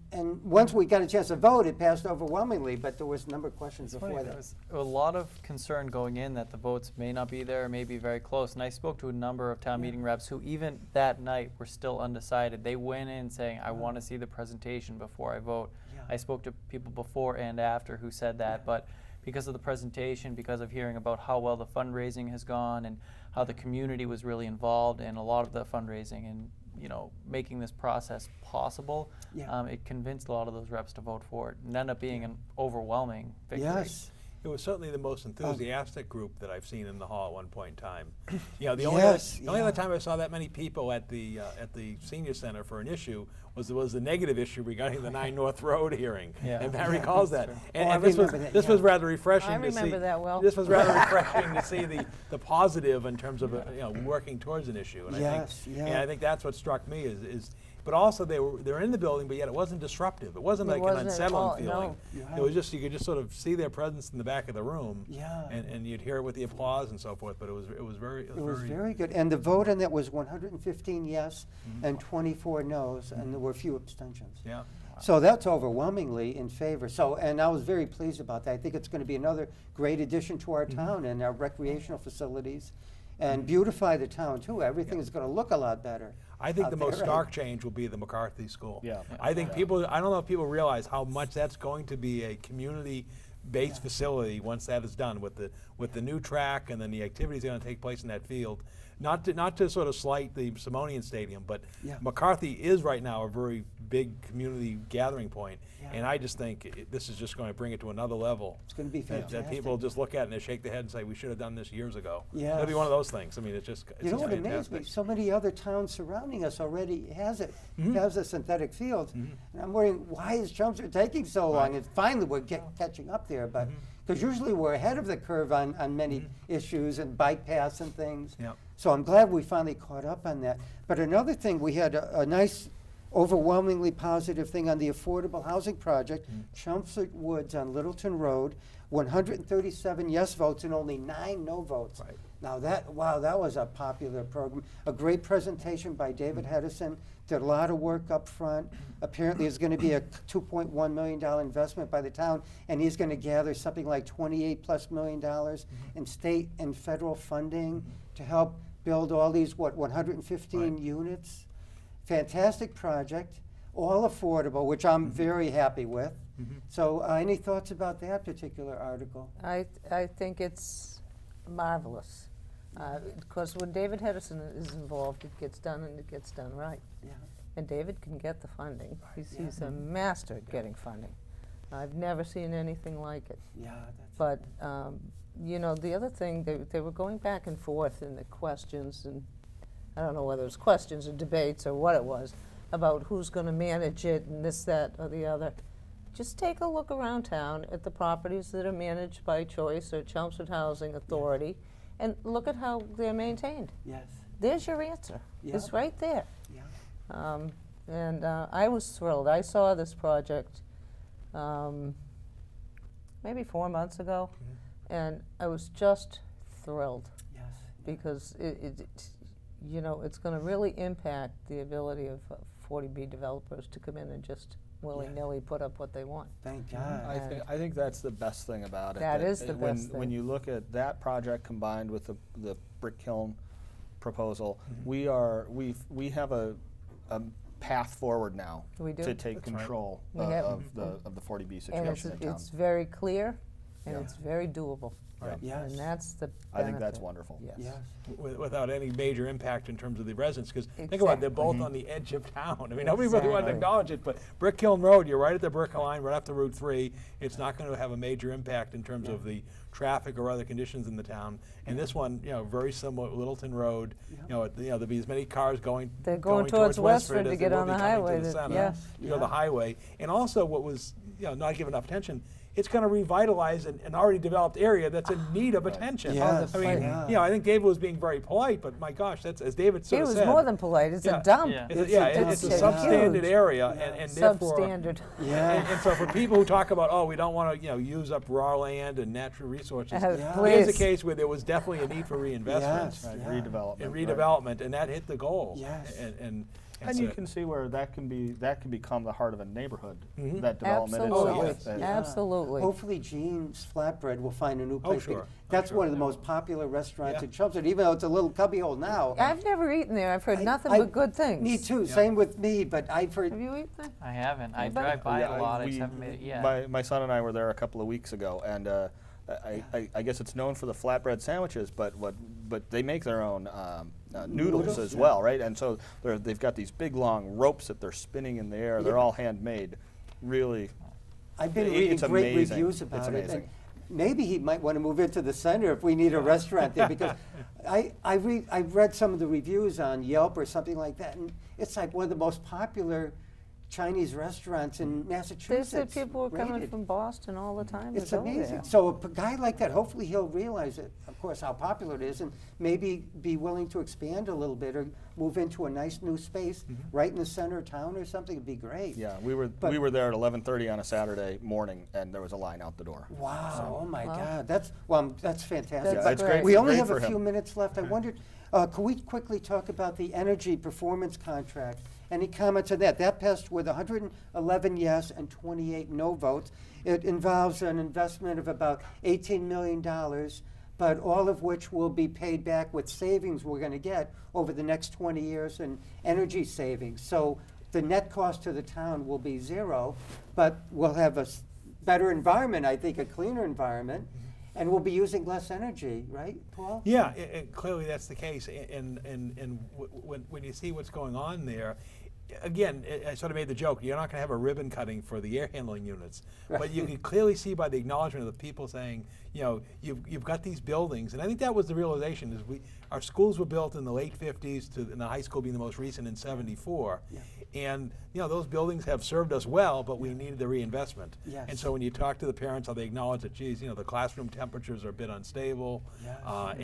once we got a chance to vote, it passed overwhelmingly, but there was a number of questions It's funny, before there that. was a lot of concern going in that the votes may not be there, may be very close. And I spoke to a number of town meeting reps who even that night were still undecided. They went in saying, I want to see the presentation before I vote. Yeah. I spoke to people before and after who said that, but because of the presentation, because of hearing about how well the fundraising has gone and how the community was really involved in a lot of the fundraising and making this process possible, Yeah. it convinced a lot of those reps to vote for it and ended up being an overwhelming victory. Yes. It was certainly the most enthusiastic group that I've seen in the hall at one point in time. You know, the Yes, only other yeah. time I saw that many people at the senior center for an issue was the negative issue regarding the 9 North Road hearing. Yeah. And Barry recalls that. Oh, And, I and this was remember that, this yeah. was rather refreshing I to see. remember that well. This was rather refreshing to see the positive in terms of working towards an issue. And Yes, yeah. and I think that's what struck me is. But also they're in the building, but yet it wasn't disruptive. It wasn't It like wasn't an at unsettling all, feeling. no. It was just you could just sort of see their presence in the back of the room, Yeah. and you'd hear it with the applause and so forth. But it was very It was very good. And the vote on that was 115 yes Mm-hmm. and 24 no's, and there were a few abstentions. yeah. So that's overwhelmingly in favor. So, and I was very pleased about that. I think it's going to be another great addition to our town and our recreational facilities, and beautify the town too. Everything is going to look a lot better. I think out the most there. stark change will be the McCarthy School. Yeah. I think people. I don't know if people realize how much that's going to be a community-based facility once that is done with the new track and then the activities that are going to take place in that field. Not to sort of slight the Simonian Stadium, but Yeah. McCarthy is right now a very big community gathering point, Yeah. and I just think this is just going to bring it to another level. It's going to be That fantastic. people just look at it and they shake their head and say, "We should have done this years ago." Yes. It'll be one of those things. I mean, it's just You know what amazed fantastic. me? So many other towns surrounding us already has Mm-hmm. a synthetic field. And I'm wondering, why is Chelmsford taking so long? And finally we're catching up there, but Mm-hmm. because usually we're ahead of the curve on many issues and bike paths and things. Yep. So I'm glad we finally caught up on that. But another thing, we had a nice, overwhelmingly positive thing on the affordable housing project, Chelmsford Woods on Littleton Road, 137 yes votes and only 9 no votes. Right. Now that was a popular program. A great presentation by David Hedison, did a lot of work up front. Apparently there's gonna be a $2.1 million investment by the town, and he's gonna gather something like $28+ million in state and federal funding to help build all these, 115 Right. units. Fantastic project, all affordable, which I'm very happy with. So any thoughts about that particular article? I think it's marvelous. Because when David Hedison is involved, it gets done and it gets done right. Yeah. And David can get the funding. He's a master at getting funding. I've never seen anything like it. Yeah, that's. But, you know, the other thing, they were going back and forth in the questions, and I don't know whether it was questions or debates or what it was, about who's going to manage it and this, that, or the other. Just take a look around town at the properties that are managed by Choice or Chelmsford Housing Authority, and look at how they're maintained. Yes. There's your answer. Yeah. It's right there. Yeah. And I was thrilled. I saw this project maybe 4 months ago, and I was just thrilled Yes. because you know, it's going to really impact the ability of 40B developers to come in and just willy-nilly put up what they want. Thank God. I think that's the best thing about it. That is the when, best When thing. you look at that project combined with the brick kiln proposal, we have a path forward now We do. to take That's right. control We have- of the 40B And situation in town. it's very clear, and Yeah. it's very doable. Right. Yes. And that's the I think that's benefit. wonderful. Yes. Yes. Without any major impact in terms of the residents, because think about it, they're both on the edge of town. I mean, nobody really wanted to Exactly. acknowledge it, but Brick Hill Road, you're right at the Brick line, right after Route 3. It's not going to have a major impact in terms of the traffic or other conditions in the town. And this one, you know, very similar, Littleton Road. There'll be as many cars going. They're going towards Westford to as get there will on be the coming to highway the that- center, yes. to go the highway. And also, what was not given enough attention, it's going to revitalize an already developed area that's in need of attention. Yes, I mean, yeah. I think David was being very polite, but my gosh, that's as David It sort of was said. more than polite. It's Yeah. a dump. Yeah. It's, It's yeah, a it's a dump. substandard Huge. area, and therefore, Substandard. Yeah. and so for people who talk about, oh, we don't want to, use up raw land and natural resources, Yeah. here's a Please. case where there was definitely a need for reinvestment Yes. Right, Yeah. redevelopment. and right. redevelopment, and that hit the goal. Yes. And you so- can see where that can become the heart of a neighborhood. Mhm. That development Absolutely. itself. yeah. Absolutely. Hopefully Gene's Flatbread will find a new place. sure. because That's sure. one of the most popular restaurants Yeah. in Chelmsford, even though it's a little cubbyhole now. I've never eaten there. I've heard nothing I- but good things. Me too, same with me, but I've heard, Have you eaten there? I haven't. I Anybody? drive by it Yeah, a lot. I we- just haven't made it yet. My son and I were there a couple of weeks ago, and I guess it's known for the flatbread sandwiches, but they make their own noodles Noodles, as yeah. well, right? And so they've got these big long ropes that they're spinning in the air. They're all handmade. Really, I've been It's reading great amazing. reviews It's about it. amazing. maybe he might want to move into the center if we need a restaurant there, because I read some of the reviews on Yelp or something like that, and it's like one of the most popular Chinese restaurants in They Massachusetts. said people were coming rated. from Boston all the time It's to go amazing. there. So a guy like that, hopefully he'll realize it, of course, how popular it is, and maybe be willing to expand a little bit or move into a nice new space right in the center of town or something. It'd be great. Yeah, we were there at 11:30 on a Saturday morning, and there was a line out the door. Wow! Oh my Wow. God! That's fantastic. That's Yeah, it's great. We only great have for a few him. minutes left. I wondered, could we quickly talk about the energy performance contract? Any comments on that? That passed with 111 yes and 28 no votes. It involves an investment of about $18 million, but all of which will be paid back with savings we're going to get over the next 20 years in energy savings. So the net cost to the town will be zero, but we'll have a better environment, I think, a cleaner environment, and we'll be using less energy, right, Paul? Yeah, clearly that's the case. And when you see what's going on there, again, I sort of made the joke, you're not going to have a ribbon cutting for the air handling units. But you can clearly see by the acknowledgement of the people saying, you know, you've got these buildings. And I think that was the realization, is our schools were built in the late 50s, and the high school being the most recent in 74. Yeah. And you know, those buildings have served us well, but we needed the reinvestment. Yes. And so when you talk to the parents, how they acknowledge that, geez, you know, the classroom temperatures are a bit unstable, Yes.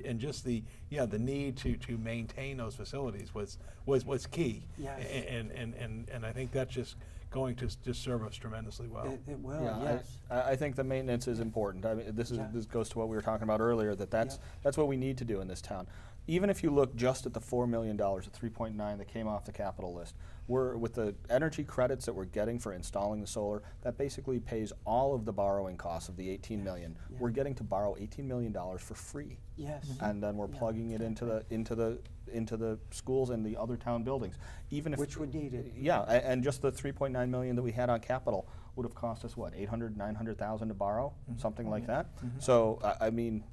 and just the the need to maintain those facilities was key. Yes. And I think that's just going to just serve us tremendously well. It will, Yeah, yes. I think the maintenance is important. I mean, this goes to what we were talking about earlier, that's what we need to do in this town. Even if you look just at the $4 million, the 3.9 that came off the capital list, we're with the energy credits that we're getting for installing the solar, that basically pays all of the borrowing costs of the $18 million. Yeah. We're getting to borrow $18 million for free. Yes. And then we're plugging it into the schools and the other town buildings. Even if Which would need it. Yeah, and just the 3.9 million that we had on capital would have cost us what, 800, 900,000 to borrow, something like that. So I mean,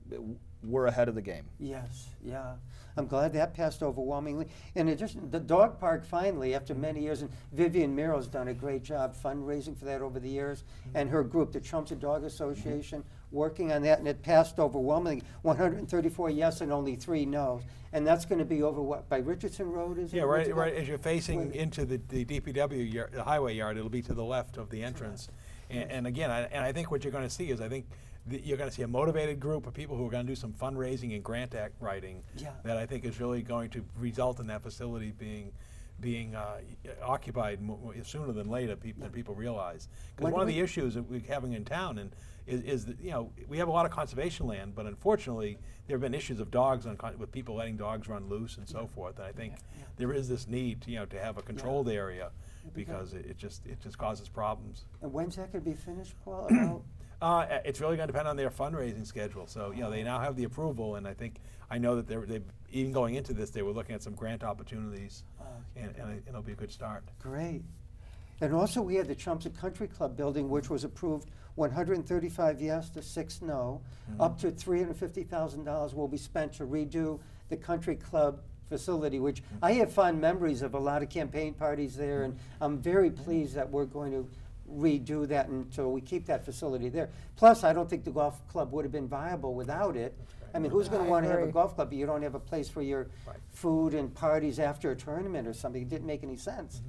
we're ahead of the game. Yes, yeah. I'm glad that passed overwhelmingly. In addition, the dog park finally, after many years, and Vivian Miro's done a great job fundraising for that over the years, and her group, the Chelmsford Dog Association, working on that, and it passed overwhelmingly, 134 yes and only 3 no's. And that's going to be over what, by Richardson Road, is it? Yeah, right. Richardson? Right as you're facing into the DPW yard, the highway yard, it'll be to the left of the entrance. And again, I think what you're going to see is, I think you're going to see a motivated group of people who are going to do some fundraising and grant writing. Yeah. That I think is really going to result in that facility being occupied sooner than later than people realize. Because one of the issues that we're having in town is that, you know, we have a lot of conservation land, but unfortunately there have been issues of dogs with people letting dogs run loose and so forth. And I think there is this need to have a controlled area, because it just causes problems. And when's that going to be finished, Paul? About? It's really going to depend on their fundraising schedule. So, you know, they now have the approval, and I know that they even going into this, they were looking at some grant opportunities, and it'll be a good start. Great. And also we had the Chelmsford Country Club building, which was approved 135 yes to 6 no. Up to $350,000 will be spent to redo the country club facility, which I have fond memories of a lot of campaign parties there, and I'm very pleased that we're going to redo that, and so we keep that facility there. Plus, I don't think the golf club would have been viable without it. I mean, who's going to want to have a agree. golf club but you don't have a place for your food and parties after a tournament or something? It didn't make any sense.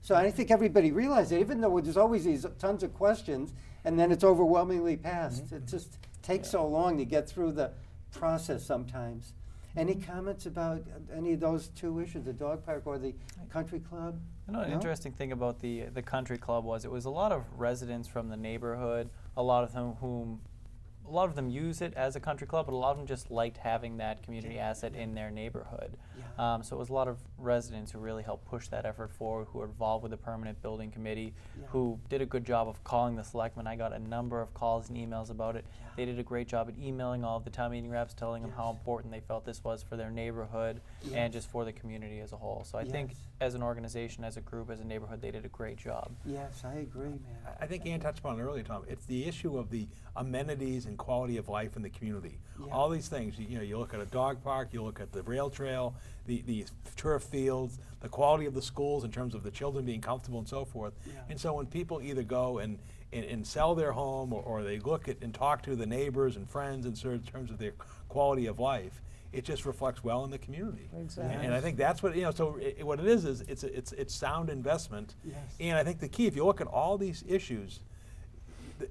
So I think everybody realized it, even though there's always these tons of questions, and then it's overwhelmingly passed. It just takes so long to get through the process sometimes. Any comments about any of those two issues, the dog park or the country club? You know, an No? interesting thing about the country club was it was a lot of residents from the neighborhood, a lot of them use it as a country club, but a lot of them just liked having that community asset in their neighborhood. Yeah. So it was a lot of residents who really helped push that effort forward, who were involved with the permanent building committee, who did a good job of calling the selectmen. I got a number of calls and emails about it. Yeah. They did a great job at emailing all of the town meeting reps, telling them how important they felt this was for their neighborhood and just for the community as a whole. So I think Yes. as an organization, as a group, as a neighborhood, they did a great job. Yes, I agree, man. I think Ann touched upon it earlier, Tom. It's the issue of the amenities and quality of life in the community. Yeah. All these things, you look at a dog park, you look at the rail trail, the turf fields, the quality of the schools in terms of the children being comfortable and so forth. Yeah. And so when people either go and and sell their home, or they look at and talk to the neighbors and friends in terms of their quality of life, it just reflects well in the community. Exactly. And I think that's what, so what it is it's sound investment. Yes. And I think the key, if you look at all these issues,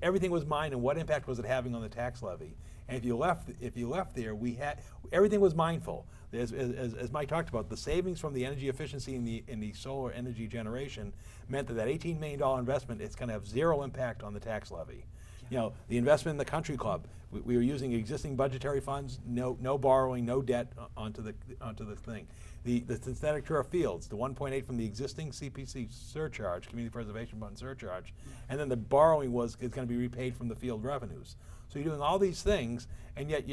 everything was mined, and what impact was it having on the tax levy? And if you left there, everything was mindful. As Mike talked about, the savings from the energy efficiency in the solar energy generation meant that $18 million investment, it's going to have zero impact on the tax levy. You know, the investment in the country club, we were using existing budgetary funds, no borrowing, no debt onto the thing. The synthetic turf fields, the 1.8 from the existing CPC surcharge, Community Preservation Fund surcharge, and then the borrowing is going to be repaid from the field revenues. So you're doing all these things, and yet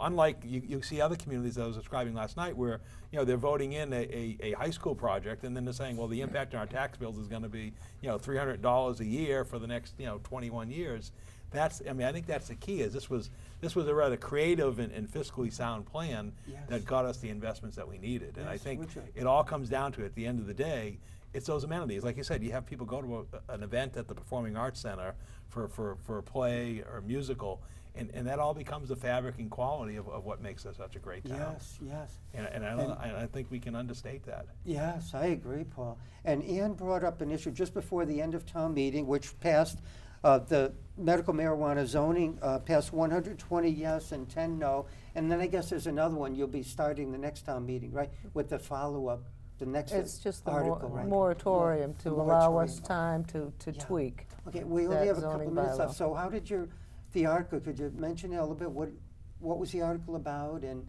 unlike you see other communities that I was describing last night, where they're voting in a high school project, and then they're saying, well, the impact on our tax bills is going to be $300 a year for the next 21 years. I think that's the key. Is this was a rather creative and fiscally sound plan that got us the investments that we needed. And I think it all comes down to, at the end of the day, it's those amenities. Like you said, you have people go to an event at the Performing Arts Center for a play or a musical, and that all becomes the fabric and quality of what makes us such a great town. Yes. And I think we can understate that. Yes, I agree, Paul. And Ann brought up an issue just before the end of town meeting, which passed the medical marijuana zoning, passed 120 yes and 10 no. And then I guess there's another one you'll be starting the next town meeting, right? With the follow-up, the next It's just the article, right? moratorium The to allow us moratorium. time to Yeah. tweak. Okay, we that only have a zoning couple minutes bylaw. left. So how did the article, could you mention it a little bit? What was the article about? And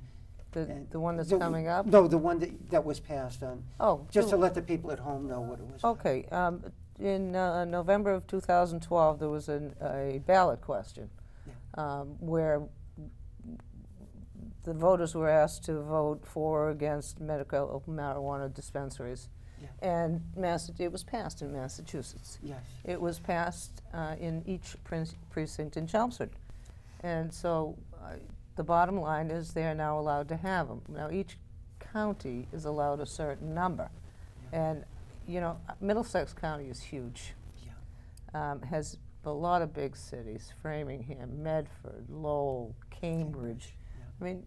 The one that's the- coming up? No, the one that was passed on. Oh, Just to let the people at home know what it was. okay. In November of 2012, there was a ballot question where the voters were asked to vote for or against medical marijuana dispensaries. Yeah. And it was passed in Massachusetts. Yes. It was passed in each precinct in Chelmsford. And so the bottom line is they're now allowed to have them. Now each county is allowed a certain number. And Middlesex County is huge. Yeah. Has a lot of big cities, Framingham, Medford, Lowell, Cambridge. I mean,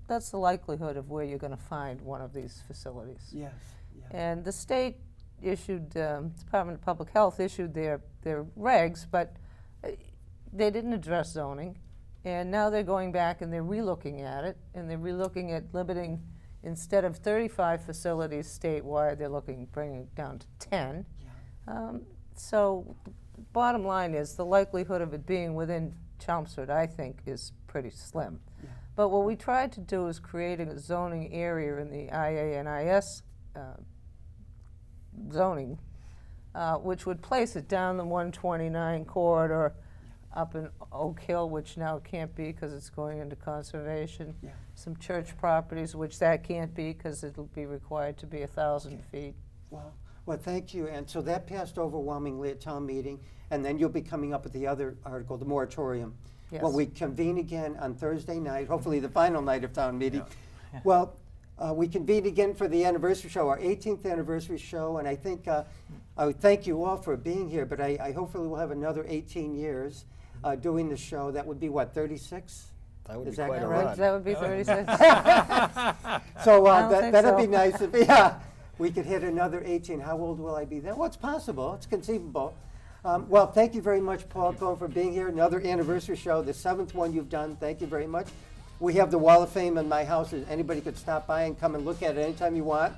that's the likelihood of where you're going to find one of these facilities. Yes. Yeah. And the state issued, Department of Public Health issued their regs, but they didn't address zoning. And now they're going back and they're relooking at it, and they're relooking at limiting, instead of 35 facilities statewide, they're bringing it down to 10. Yeah. So bottom line is the likelihood of it being within Chelmsford, I think, is pretty slim. Yeah. But what we tried to do is create a zoning area in the IA&IS zoning, which would place it down the 129 corridor, up in Oak Hill, which now can't be because it's going into conservation. Yeah. Some church properties, which that can't be because it'll be required to be 1,000 feet. Well, thank you. And so that passed overwhelmingly at town meeting, and then you'll be coming up with the other article, the moratorium. Yes. When we convene again on Thursday night, hopefully the final night of town meeting. Yeah. Well, we convene again for the anniversary show, our 18th anniversary show, and I think I would thank you all for being here, but I hopefully will have another 18 years doing the show. That would be what, 36? That would Is be that quite a correct? run. That would be 36. So I don't think that'd so. be nice if we could hit another 18. How old will I be then? Well, it's possible. It's conceivable. Well, thank you very much, Paul Cohen, for being here. Another anniversary show, the 7th one you've done. Thank you very much. We have the Wall of Fame in my house. Anybody could stop by and come and look at it anytime you want.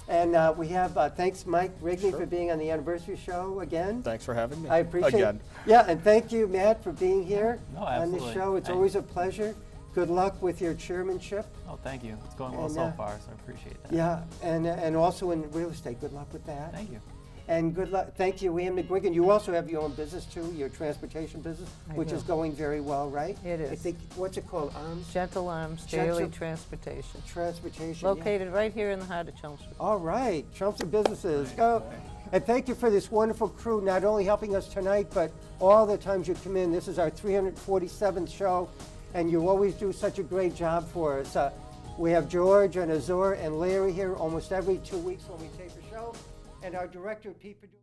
And we have, thanks, Mike Rigney, Sure. for being on the anniversary show again. Thanks for having me. I appreciate Again. it. Yeah, and thank you, Matt, for being here No, on the absolutely. show. It's always a pleasure. Good luck with your chairmanship. Oh, thank you. It's going well And, so far, so I appreciate that. Yeah, and also in real estate. Good luck with that. Thank you. And good luck. Thank you, Ann McGuigan. You also have your own business too, your transportation business, I which do. is going very well, right? It I is. think, what's it called? Arms Gentle Arms Daily Gentle- Transportation. Transportation. yeah. Located right here in the heart of Chelmsford. All right, Chelmsford businesses, go. And thank you for this wonderful crew, not only helping us tonight, but all the times you come in. This is our 347th show, and you always do such a great job for us. We have George and Azor and Larry here almost every 2 weeks when we tape a show, and our director, Pete Perdue.